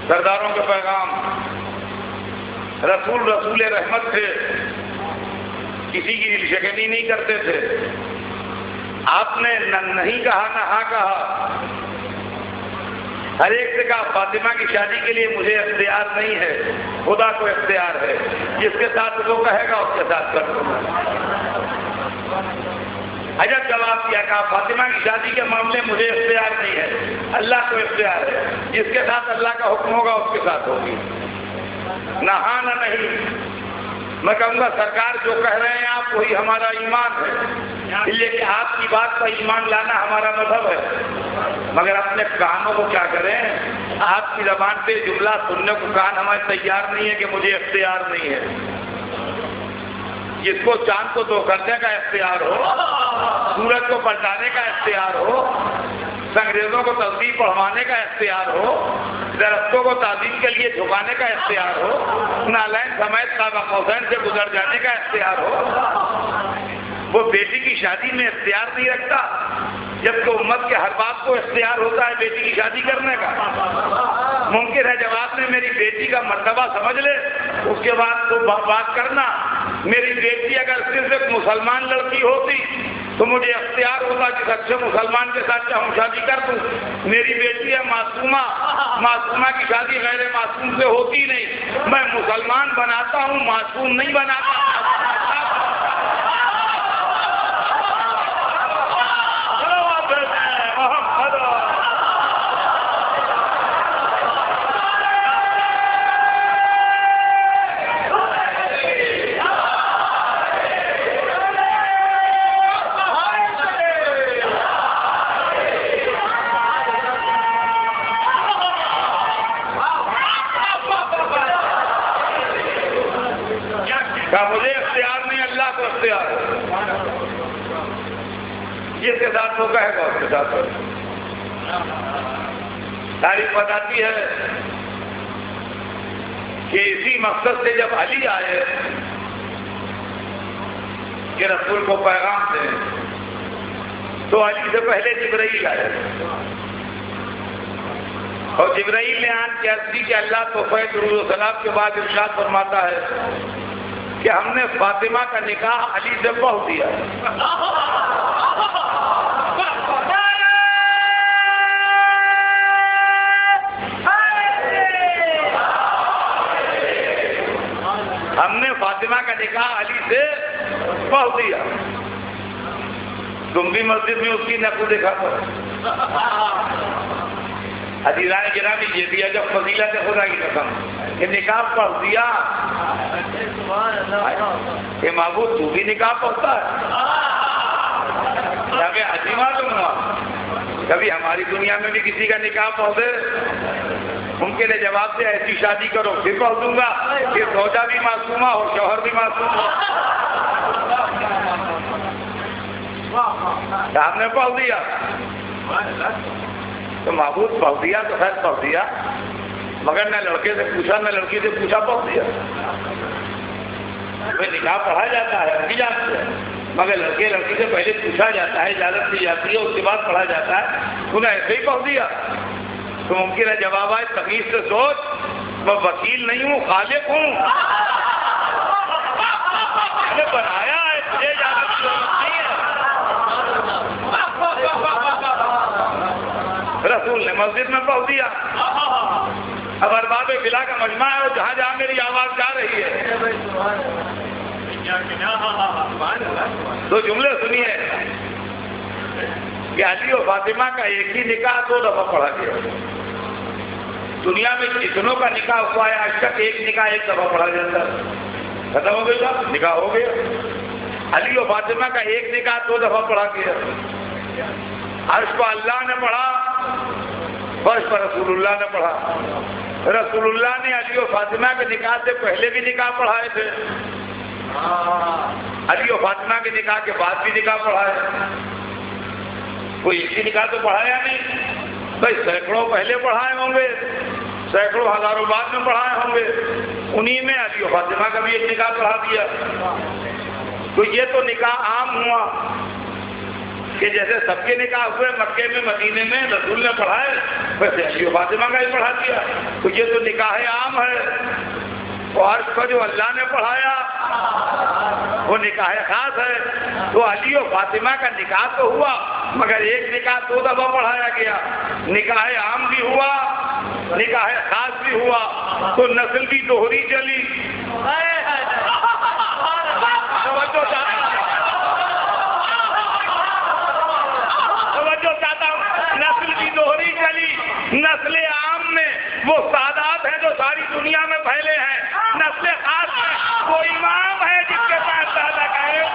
S1: سرداروں کے پیغام. رسول رحمت تھے، کسی کی دل شکنی نہیں کرتے تھے. آپ نے نہ نہیں کہا نہ ہاں کہا. ہر ایک سے کہا فاطمہ کی شادی کے لیے مجھے اختیار نہیں ہے، خدا کو اختیار ہے، جس کے ساتھ وہ کہے گا اس کے ساتھ کر دوں گا. عجب جواب دیا، کہا فاطمہ کی شادی کے معاملے مجھے اختیار نہیں ہے، اللہ کو اختیار ہے، جس کے ساتھ اللہ کا حکم ہوگا اس کے ساتھ ہوگی. نہ ہاں نہ نہیں. میں کہوں گا سرکار جو کہہ رہے ہیں آپ وہی ہمارا ایمان ہے، اس لیے کہ آپ کی بات پر ایمان لانا ہمارا مذہب ہے. مگر اپنے کانوں کو کیا کریں؟ آپ کی زبان پہ جملہ سننے کو کان ہمارے تیار نہیں ہے کہ مجھے اختیار نہیں ہے. جس کو چاند کو دو کرنے کا اختیار ہو، سورج کو پلٹانے کا اختیار ہو، انگریزوں کو تصدیق پڑھوانے کا اختیار ہو، درختوں کو تعظیم کے لیے جھکانے کا اختیار ہو، نالین سمیت قاب قوسین سے گزر جانے کا اختیار ہو، وہ بیٹی کی شادی میں اختیار نہیں رکھتا، جبکہ امت کے ہر باپ کو اختیار ہوتا ہے بیٹی کی شادی کرنے کا. ممکن ہے جب آپ نے میری بیٹی کا مرتبہ سمجھ لے اس کے بعد تو بات کرنا. میری بیٹی اگر صرف ایک مسلمان لڑکی ہوتی تو مجھے اختیار ہوتا جس اچھے مسلمان کے ساتھ چاہوں شادی کر دوں. میری بیٹی ہے معصومہ، معصومہ کی شادی غیر معصوم سے ہوتی نہیں. میں مسلمان بناتا ہوں، معصوم نہیں بناتا. مجھے اختیار نہیں، اللہ کو اختیار ہے، جس کے ساتھ وہ کہے گا اس کے ساتھ. تاریخ بتاتی ہے کہ اسی مقصد سے جب علی آئے کہ رسول کو پیغام دیں تو علی سے پہلے جبرائیل آئے اور جبرائیل نے آن کے عرض کی کہ اللہ تحفہ درود و سلام کے بعد ارشاد فرماتا ہے کہ ہم نے فاطمہ کا نکاح علی سے پڑھ دیا. ہم نے فاطمہ کا نکاح علی سے پڑھ دیا. تم بھی مسجد میں اس کی نقل دکھا کر عزیزان گرامی یہ بھی جب فضیلت خدا کی قسم کہ نکاح پڑھ دیا. کہ معبود تو بھی نکاح پڑھتا ہے؟ ہمیں عجیب معلوم ہوا. کبھی ہماری دنیا میں بھی کسی کا نکاح پڑھ دے ممکن ہے جواب سے ایسی شادی کرو پھر پڑھ دوں گا کہ زوجہ بھی معصومہ ہو شوہر بھی معصوم ہو. ہم نے پڑھ دیا. تو محبوب پڑھ دیا تو خیر پڑھ دیا، مگر نہ لڑکے سے پوچھا نہ لڑکی سے پوچھا پڑھ دیا۔ نکاح پڑھا جاتا ہے کی جاتی ہے، مگر لڑکے لڑکی سے پہلے پوچھا جاتا ہے، اجازت دی جاتی ہے، اس کے بعد پڑھا جاتا ہے، انہیں ایسے ہی پڑھ دیا تو ممکن ہے جواب آئے تمیز سے سوچ، میں وکیل نہیں ہوں، خالق ہوں، میں نے بنایا ہے، تجھے اجازت کی ضرورت نہیں ہے۔ رسول نے مسجد میں پڑھ دیا۔ اب ارباب بلا کا مجمع ہے، جہاں جہاں میری آواز جا رہی ہے دو جملے سنیے کہ علی و فاطمہ کا ایک ہی نکاح 2 دفعہ پڑھا گیا۔ دنیا میں کتنوں کا نکاح ہوا ہے آج تک؟ ایک نکاح 1 دفعہ پڑھا جاتا ہے، ختم ہو گیا، نکاح ہو گیا۔ علی و فاطمہ کا ایک نکاح 2 دفعہ پڑھا گیا۔ عرش پر اللہ نے پڑھا، فرش پر رسول اللہ نے پڑھا۔ رسول اللہ نے علی و فاطمہ کے نکاح سے پہلے بھی نکاح پڑھائے تھے، علی و فاطمہ کے نکاح کے بعد بھی نکاح پڑھائے۔ کوئی ایک ہی نکاح تو پڑھایا نہیں بھائی، سینکڑوں پہلے پڑھائے ہوں گے، سینکڑوں ہزاروں بعد میں پڑھائے ہوں گے، انہی میں علی و فاطمہ کا بھی ایک نکاح پڑھا دیا۔ تو یہ تو نکاح عام ہوا کہ جیسے سب کے نکاح ہوئے مکے میں مدینے میں رسول نے پڑھائے، ویسے علی و فاطمہ کا ہی پڑھا دیا۔ تو یہ تو نکاح عام ہے، اور عرش پر جو اللہ نے پڑھایا وہ نکاح خاص ہے۔ تو علی و فاطمہ کا نکاح تو ہوا، مگر ایک نکاح 2 دفعہ پڑھایا گیا، نکاح عام بھی ہوا، نکاح خاص بھی ہوا، تو نسل بھی دوہری چلی۔ توجہ چاہتا ہوں، نسل بھی دوہری چلی۔ نسل عام میں وہ سادات ہیں جو ساری دنیا میں پھیلے ہیں، نسل خاص میں وہ امام ہے جس کے پاس تعلق ہے۔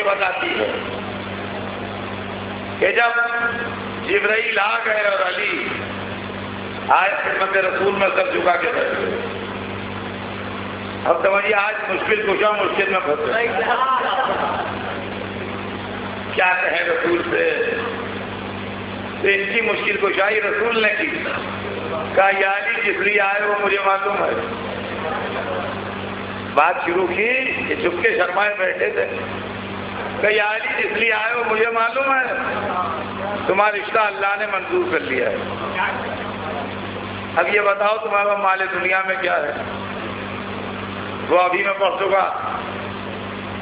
S1: بتاتی ہے کہ جب جبرائیل آ گئے اور علی آئے خدمت رسول میں سب جھکا کے بیٹھے، اب سمجھیے آج مشکل کشا مشکل میں پھنسے، کیا کہیں رسول سے؟ تو ان کی مشکل کشائی رسول نے کی، کہا یا علی جس لیے آئے وہ مجھے معلوم ہے۔ بات شروع کی کہ چپ کے شرمائے بیٹھے تھے، کہ یا علی جس لیے آئے ہو مجھے معلوم ہے، تمہارا رشتہ اللہ نے منظور کر لیا ہے۔ اب یہ بتاؤ تمہارا مال دنیا میں کیا ہے؟ وہ ابھی میں پڑھ چکا،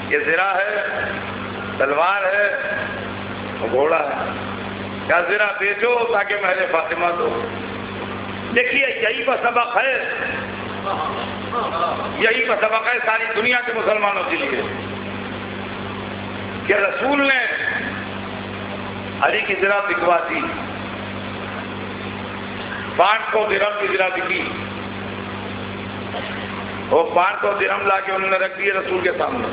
S1: یہ زرہ ہے، تلوار ہے، گھوڑا ہے، کیا زرہ بیچو تاکہ مہر فاطمہ دو۔ دیکھیے یہی کا سبق ہے، یہی کا سبق ہے ساری دنیا کے مسلمانوں کے لیے کہ رسول نے علی کی زرہ بکوا دی، 500 درہم کی زرہ بکی، وہ 500 درہم لا کے انہوں نے رکھ دیے رسول کے سامنے،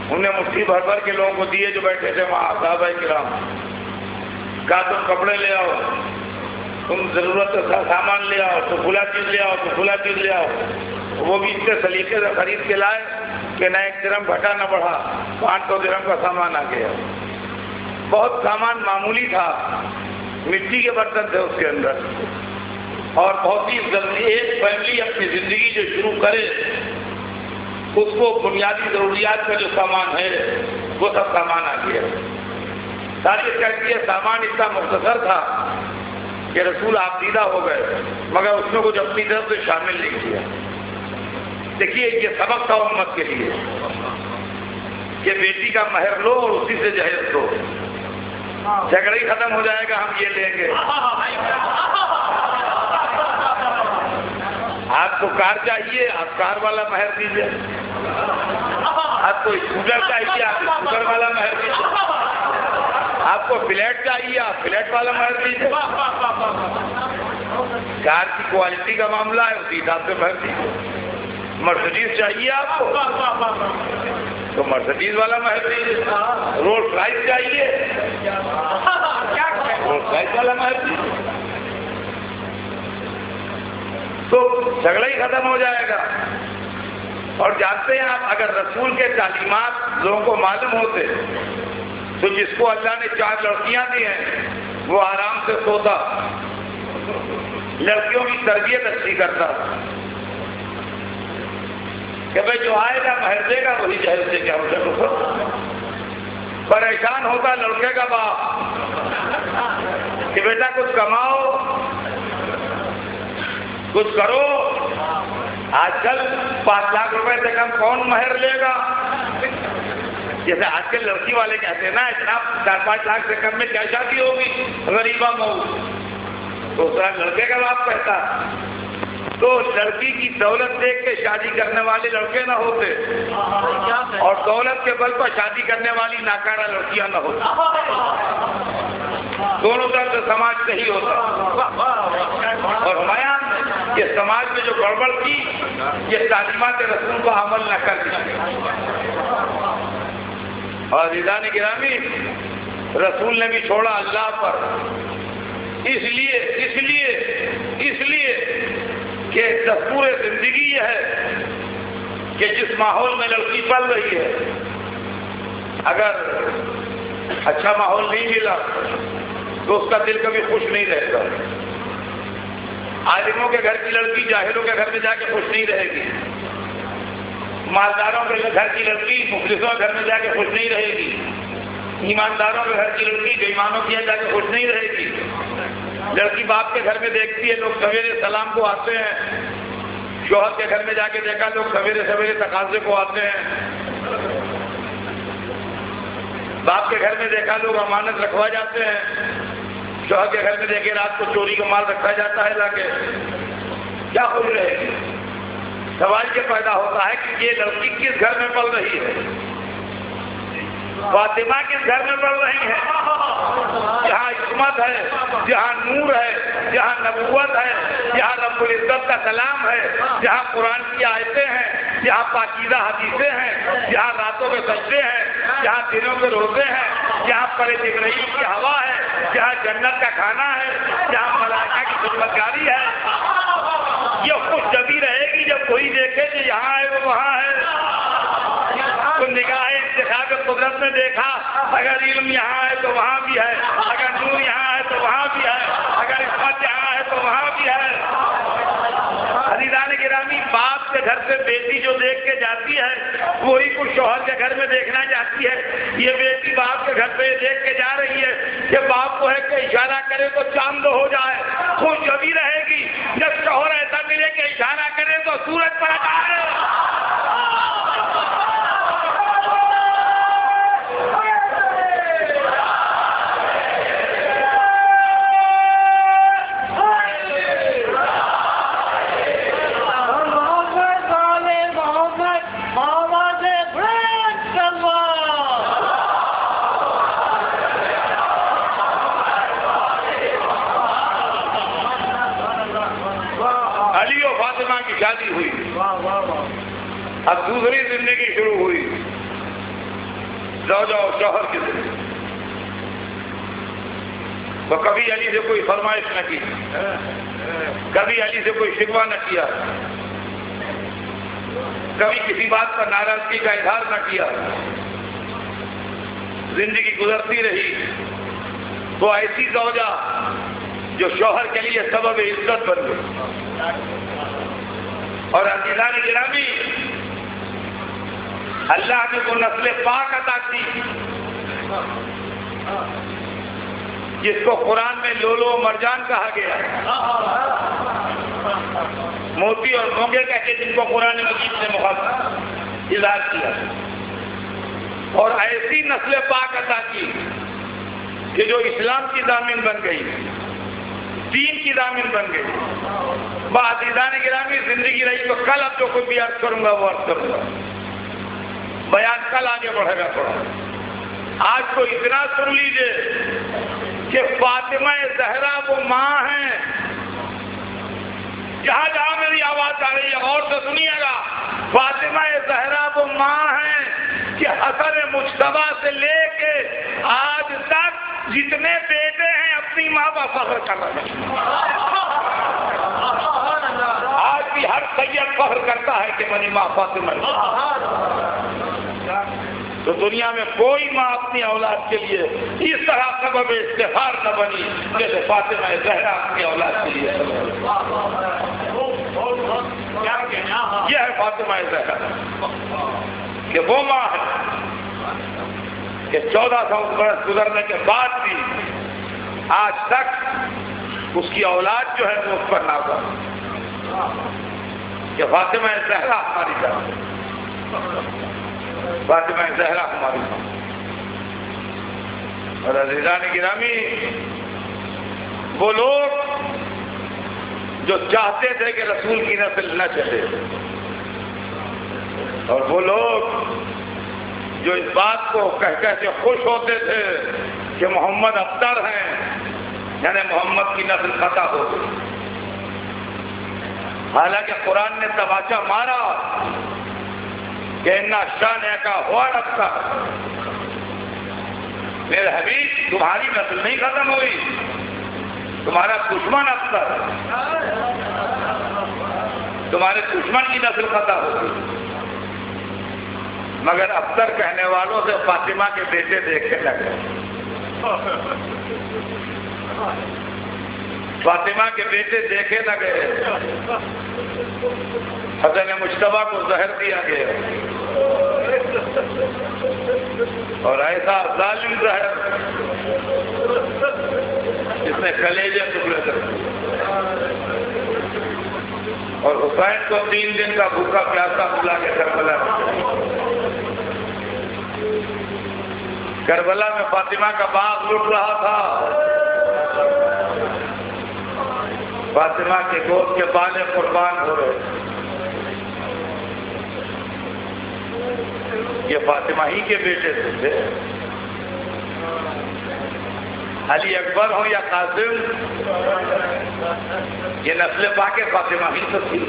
S1: انہوں نے مٹھی بھر بھر کے لوگوں کو دیے جو بیٹھے تھے وہاں صحابہ کرام، کہا تم کپڑے لے آؤ، تم ضرورت کا سامان لے آؤ، تو کھلا چیز لے آؤ، تو کھلا چیز لے آؤ۔ وہ بھی اتنے سلیقے سے خرید کے لائے کہ نہ 1 درہم گھٹا نہ بڑھا، 500 درہم کا سامان آ گیا۔ بہت سامان معمولی تھا، مٹی کے برتن تھے اس کے اندر، اور بہت ہی ضروری، ایک فیملی اپنی زندگی جو شروع کرے اس کو بنیادی ضروریات کا جو سامان ہے وہ سب سامان آ گیا۔ تاریخ کہتی ہے سامان اتنا مختصر تھا کہ رسول آپ دیدہ ہو گئے، مگر اس میں کچھ اپنی طرف سے شامل نہیں کیا۔ دیکھیے یہ سبق تھا امت کے لیے کہ بیٹی کا مہر لو اور اسی سے جہیز دو، جھگڑا ہی ختم ہو جائے گا، ہم یہ لیں گے۔ آپ کو کار چاہیے، آپ کار والا مہر دیجیے، آپ کو اسکوٹر چاہیے، آپ اسکوٹر والا مہر دیجیے، آپ کو فلیٹ چاہیے، آپ فلیٹ والا مہر دیجیے۔ کار کی کوالٹی کا معاملہ ہے، اسی حساب سے مہر دیجیے۔ مرسڈیز چاہیے آپ کو تو مرسڈیز والا مہر دیجیے، رولز رائس چاہیے رولز رائس والا مہر دیجیے، تو جھگڑا ہی ختم ہو جائے گا۔ اور جانتے ہیں آپ، اگر رسول کے تعلیمات لوگوں کو معلوم ہوتے تو جس کو اللہ نے 4 لڑکیاں دی ہیں وہ آرام سے سوتا، لڑکیوں کی تربیت اچھی کرتا کہ بھائی جو آئے گا مہر دے گا وہی جہیز دے گا، اسے پریشان ہوتا لڑکے کا باپ کہ بیٹا کچھ کماؤ، کچھ کرو، آج کل 5 لاکھ روپے سے کم کون مہر لے گا؟ جیسے آج کل لڑکی والے کہتے ہیں نا، اتنا 4-5 لاکھ سے کم میں کیا شادی ہوگی، غریبہ مئو، تو اس طرح لڑکے کا باپ کہتا۔ تو لڑکی کی دولت دیکھ کے شادی کرنے والے لڑکے نہ ہوتے، اور دولت کے بل پر شادی کرنے والی ناکارہ لڑکیاں نہ ہوتی، دونوں طرف سے سماج صحیح ہوتا۔ اور ہمارے یہ سماج میں جو گڑبڑ کی، یہ تعلیمات رسول کو عمل نہ کر دی۔ اور عزیزان گرامی، رسول نے بھی چھوڑا اللہ پر، اس لیے کہ دستور زندگی یہ ہے کہ جس ماحول میں لڑکی پل رہی ہے، اگر اچھا ماحول نہیں ملا تو اس کا دل کبھی خوش نہیں رہتا۔ عالموں کے گھر کی لڑکی جاہلوں کے گھر میں جا کے خوش نہیں رہے گی، مالداروں کے گھر کی لڑکی مفلسوں کے گھر میں جا کے خوش نہیں رہے گی، ایمانداروں کے گھر کی لڑکی بےایمانوں کے یہاں جا کے خوش نہیں رہے گی۔ لڑکی باپ کے گھر میں دیکھتی ہے، لوگ سویرے سلام کو آتے ہیں، شوہر کے گھر میں جا کے دیکھا لوگ سویرے سویرے تقاضے کو آتے ہیں، باپ کے گھر میں دیکھا لوگ امانت رکھوا جاتے ہیں، شوہر کے گھر میں دیکھے رات کو چوری کا مال رکھا جاتا ہے لا کے، کیا خوش رہے گی؟ سوال یہ پیدا ہوتا ہے کہ یہ لڑکی کس گھر میں پل رہی ہے؟ فاطمہ کس گھر میں پڑھ رہی ہیں؟ جہاں عصمت ہے، جہاں نور ہے، جہاں نبوت ہے، جہاں رب العزت کا کلام ہے، جہاں قرآن کی آیتیں ہیں، جہاں پاکیزہ حدیثیں ہیں، جہاں راتوں کے سجدے ہیں، جہاں دنوں کے روزے ہیں، جہاں پر جبرائیل کی ہوا ہے، جہاں جنت کا کھانا ہے، جہاں ملائکہ کی خدمتگاری ہے۔ یہ خوش جبھی رہے گی جب کوئی دیکھے کہ یہاں ہے وہ وہاں ہے۔ تو نگاہ انتخاب قدرت نے دیکھا، اگر علم یہاں ہے تو وہاں بھی ہے، اگر نور یہاں ہے تو وہاں بھی ہے، اگر عصمت یہاں ہے تو وہاں بھی ہے۔ عزیزان گرامی، باپ کے گھر سے بیٹی جو دیکھ کے جاتی ہے وہی کچھ شوہر کے گھر میں دیکھنا چاہتی ہے۔ یہ بیٹی باپ کے گھر پہ دیکھ کے جا رہی ہے کہ باپ کو ہے کہ اشارہ کرے تو چاند ہو جائے، خوش جبھی رہے گی جب شوہر ایسا ملے کہ اشارہ کرے تو سورج پر آئے۔ کی شادی ہوئی، اب دوسری زندگی شروع ہوئی، زوجہ اور شوہر کی زندگی۔ تو کبھی علی سے کوئی فرمائش نہ کی، کبھی علی سے کوئی شکوہ نہ کیا، کبھی کسی بات پر ناراضگی کا اظہار نہ کیا، زندگی گزرتی رہی۔ تو ایسی زوجہ جو شوہر کے لیے سبب عزت بن گئی۔ اور عزیزان گرامی، اللہ نے وہ نسل پاک عطا کی جس کو قرآن میں لولو و مرجان کہا گیا، موتی اور مونگے کہہ کے جن کو قرآن مجید نے اظہار کیا، اور ایسی نسل پاک عطا کی کہ جو اسلام کی ضامن بن گئی، دین کی ضامن بن گئی۔ عزیزان گرامی، زندگی رہی تو کل اب جو کوئی بھی عرض کروں گا وہ عرض کروں گا، بیان کل آگے بڑھے گا تھوڑا۔ آج تو اتنا سن لیجئے کہ فاطمہ زہرا وہ ماں ہیں، جہاں جہاں میری آواز آ رہی ہے غور سے سنیے گا، فاطمہ زہرا وہ ماں ہیں کہ حسن مجتبیٰ سے لے کے آج تک جتنے بیٹے ہیں اپنی ماں پر فخر کر رہے ہیں۔ آج بھی ہر سید فخر کرتا ہے کہ میری ماں فاطمہ ہے۔ تو دنیا میں کوئی ماں اپنی اولاد کے لیے اس طرح سبب افتخار نہ بنی جیسے فاطمہ زہرا اپنی اولاد کے لیے۔ یہ ہے فاطمہ زہرا کہ وہ ماں ہے کہ 1400 برس گزرنے کے بعد بھی آج تک اس کی اولاد جو ہے وہ اس پر نازل کہ فاطمہ زہرا ہماری طرف، فاطمہ زہرا ہماری طرف۔ اور عزیزان گرامی، وہ لوگ جو چاہتے تھے کہ رسول کی نسل نہ چلے، اور وہ لوگ جو اس بات کو کہہ کے خوش ہوتے تھے کہ محمد ابتر ہیں، یعنی محمد کی نسل قطع ہو گئی۔ حالانکہ قرآن نے تماچا مارا کہ انا شانہ کا ہوا ابتر، میرے حبیب تمہاری نسل نہیں ختم ہوئی، تمہارا دشمن ابتر، تمہارے دشمن کی نسل قطع ہو گئی۔ مگر ابتر کہنے والوں سے فاطمہ کے بیٹے دیکھنے لگے، فاطمہ کے بیٹے دیکھے لگے، حسن مجتبیٰ کو زہر دیا گیا، اور ایسا ظالم زہر جس نے کلیجے ٹکڑے کر دیے، اور حسین کو 3 دن کا بھوکا پیاسا بلا کے کربلا میں فاطمہ کا باغ لٹ رہا تھا، فاطمہ کے گود کے بالے قربان ہو رہے، یہ فاطمہ ہی کے بیٹے تھے، علی اکبر ہو یا قاسم، یہ نسل پاک فاطمہ ہی تو تھی،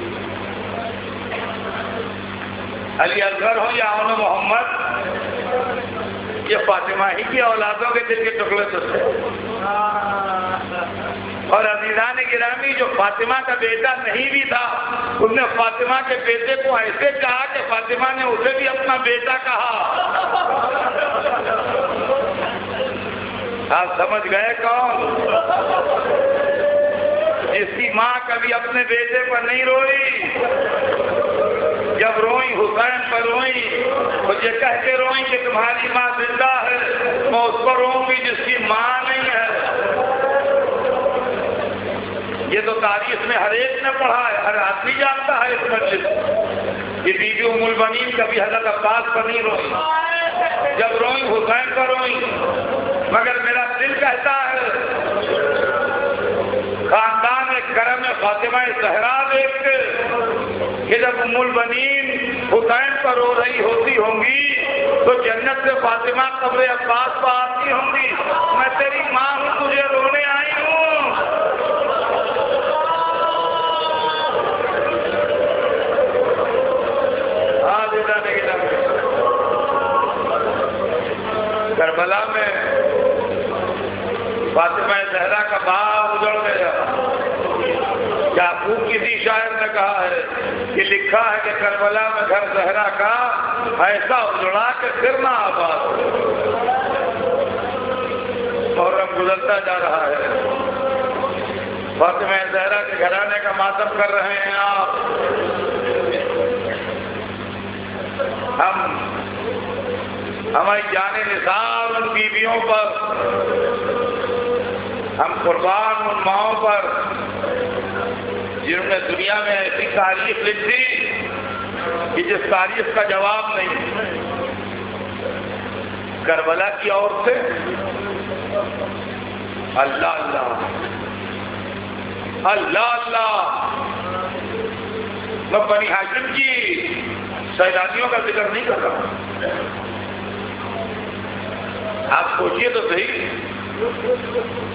S1: علی اکبر ہو یا اون محمد، یہ فاطمہ ہی کی اولادوں کے دل کے ٹکڑے تو تھے۔ اور عزیزان گرامی، جو فاطمہ کا بیٹا نہیں بھی تھا، اس نے فاطمہ کے بیٹے کو ایسے کہا کہ فاطمہ نے اسے بھی اپنا بیٹا کہا۔ آپ سمجھ گئے کون؟ جس کی ماں کبھی اپنے بیٹے پر نہیں روئی، جب روئی حسین پر روئی تو یہ کہہ کے روئی کہ تمہاری ماں زندہ ہے، میں اس پر روؤں گی جس کی ماں نہیں ہے۔ یہ تو تاریخ میں ہر ایک نے پڑھا ہے، ہر آدمی جانتا ہے اس مجلس کہ بی بی ام المؤمنین کبھی حضرت عباس پر نہیں روئی، جب روئی حسین پر روئی، مگر میرا دل کہتا ہے خاندان کرم فاطمہ زہرا دیکھ کے کہ جب ام المؤمنین حسین پر رو رہی ہوتی ہوں گی تو جنت سے فاطمہ قبر عباس پر آتی ہوں گی، میں تیری ماں ہوں، تجھے رونے آئی ہوں۔ کربلا میں فاطمہ زہرا کا باغ اجڑ گیا۔ یعقوب کسی شاعر نے کہا ہے کہ لکھا ہے کہ کربلا میں گھر زہرا کا ایسا اجڑا کہ پھر نہ آباد۔ محرم گزرتا جا رہا ہے، فاطمہ زہرا کے گھرانے کا ماتم کر رہے ہیں آپ۔ ہماری جان نثار ان بیویوں پر ہم قربان ان ماؤں پر جنہوں نے دنیا میں ایسی تاریخ لکھ دی کہ جس تاریخ کا جواب نہیں. کربلا کی عورتیں اللہ اللہ اللہ اللہ. میں بنی ہاشم کی سیلانیوں کا ذکر نہیں کر رہا. آپ سوچیے تو صحیح.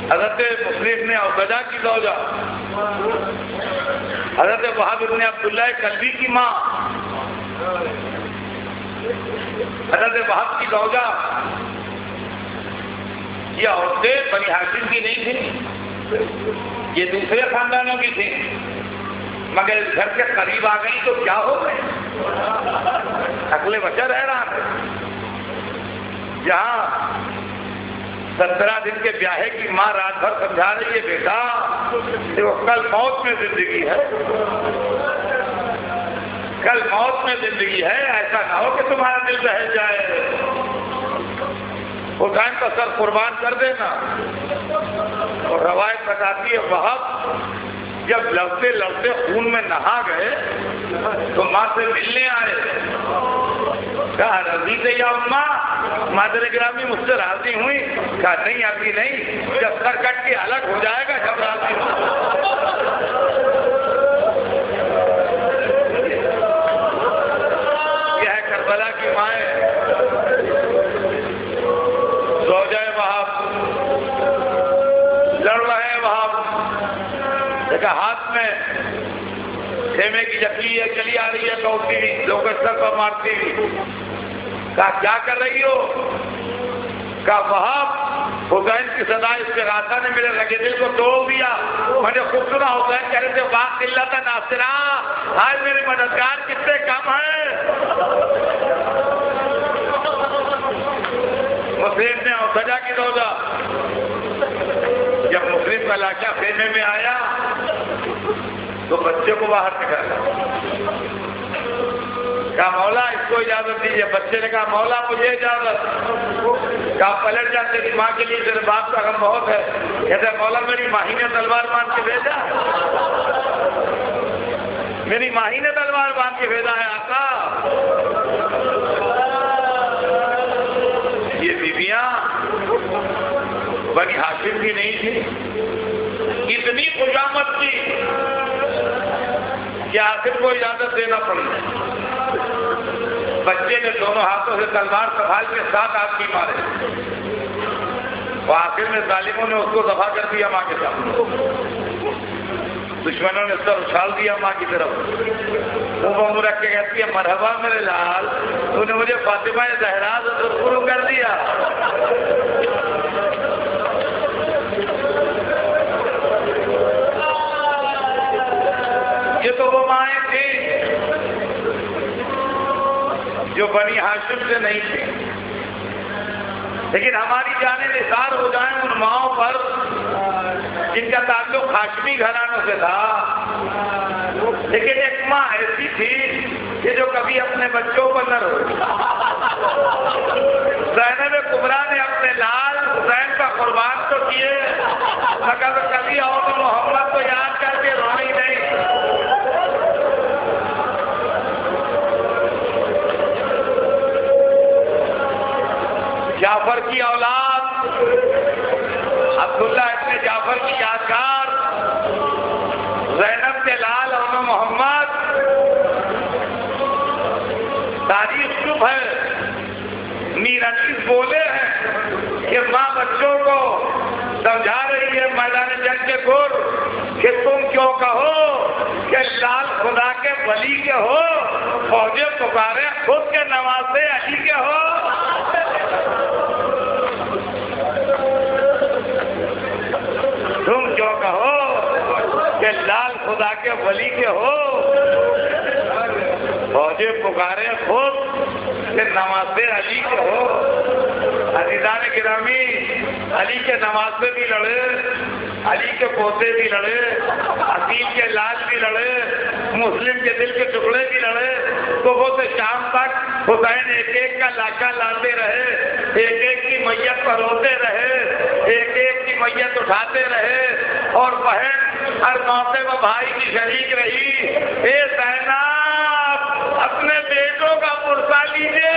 S1: حضرت مسلم نے اوسجا کی زوجہ، حضرت وہاب ابن عبداللہ کلبی کی ماں، حضرت وہاب کی زوجہ، یہ عورتیں بنی ہاشم کی نہیں تھیں، یہ دوسرے خاندانوں کی تھیں، مگر اس گھر کے قریب آ گئی تو کیا ہو گئے؟ عقل بشر حیران ہے. جہاں 17 دن کے بیاہے کی ماں رات بھر سمجھا رہی ہے بیٹا دیکھو کل موت میں زندگی ہے، کل موت میں زندگی ہے، ایسا نہ ہو کہ تمہارا دل بہل جائے، حسین کا سر قربان کر دینا. اور روایت بتاتی ہے وہاب جب لڑتے لڑتے خون میں نہا گئے تو ماں سے ملنے آئے. کہا رضی تھے یا اماں؟ مادر گرامی مجھ سے راضی ہوئی؟ کہا نہیں ابھی نہیں، جب سر کٹ کے الگ ہو جائے گا جب راضی ہوں. یہ ہے کربلا کی مائیں. زوجہ وہاب لڑ رہے وہاب، دیکھا ہاتھ میں خیمے کی چکلی ہے، چلی آ رہی ہے دوڑتی ہوئی، لوگ سر پر مارتی ہوئی. کہا کیا کر رہی ہو؟ کہا وہاب حسین کی صدا استغاثہ نے میرے رگے دل کو توڑ دیا. میں نے خوب سنا حسین کہہ رہے تھے واہ قلت ناصرہ، آج میرے مددگار کتنے کم ہیں. مسلم نے اوسجا کی زوجہ جب مسلم کا لاشا خیمے میں آیا تو بچے کو باہر نکالا. کہا مولا اس کو اجازت دیجیے. بچے نے کہا مولا مجھے اجازت. کہا پلٹ جا، تیری ماں کے لیے تیرے باپ کا غم بہت ہے. کہتے مولا میری ماہی نے تلوار باندھ کے بھیجا، میری ماہی نے تلوار باندھ کے بھیجا ہے آقا. یہ بیویاں بنی ہاشم کی نہیں تھی، اتنی خوشامد کی کہ آخر کو اجازت دینا پڑی. بچے نے دونوں ہاتھوں سے تلوار سنبھال کے 7 آدمی مارے، اور آخر میں ظالموں نے اس کو دفاع کر دیا ماں کے سامنے. دشمنوں نے سر اچھال دیا ماں کی طرف. وہ منہ رکھ کے کہتی ہے مرحبا میرے لال، تو نے مجھے فاطمہ زہرا سے شروع کر دیا. یہ تو وہ مائیں تھیں جو بنی ہاشم سے نہیں تھی. لیکن ہماری جانیں نثار ہو جائیں ان ماؤں پر جن کا تعلق ہاشمی گھرانوں سے تھا، لیکن ایک ماں ایسی تھی کہ جو کبھی اپنے بچوں پر نہ روئی. زینب کبریٰ نے اپنے لال حسین کا قربان تو کیے مگر کبھی اور محمد کو یاد کر کے روئی نہیں. جعفر کی اولاد عبداللہ ابن جعفر کی یادگار زینب کے لال اور محمد. تاریخ چپ ہے. میر انیس بولے ہیں کہ ماں بچوں کو سمجھا رہی ہے میدان جنگ کے گر کہ تم کیوں کہو کہ لال خدا کے ولی کے ہو، فوجیں پکارے خود کے نواسے علی کے ہو. تم کیوں کہو کہ لال خدا کے ولی کے ہو، فوجیں پکارے خود کہ نواسے علی کے ہو. عزیزان گرامی، علی کے نواسے بھی لڑے، علی کے پوتے بھی لڑے، حسین کے لال بھی لڑے، مسلم کے دل کے ٹکڑے بھی لڑے. صبح سے شام تک حسین ایک ایک کا لاکھا لاتے رہے، ایک ایک کی میت پر روتے رہے، ایک ایک کی میت اٹھاتے رہے اور بہن ہر موقع پر بھائی کی شریک رہی. اے زینب اپنے بیٹوں کا پرسہ لیجیے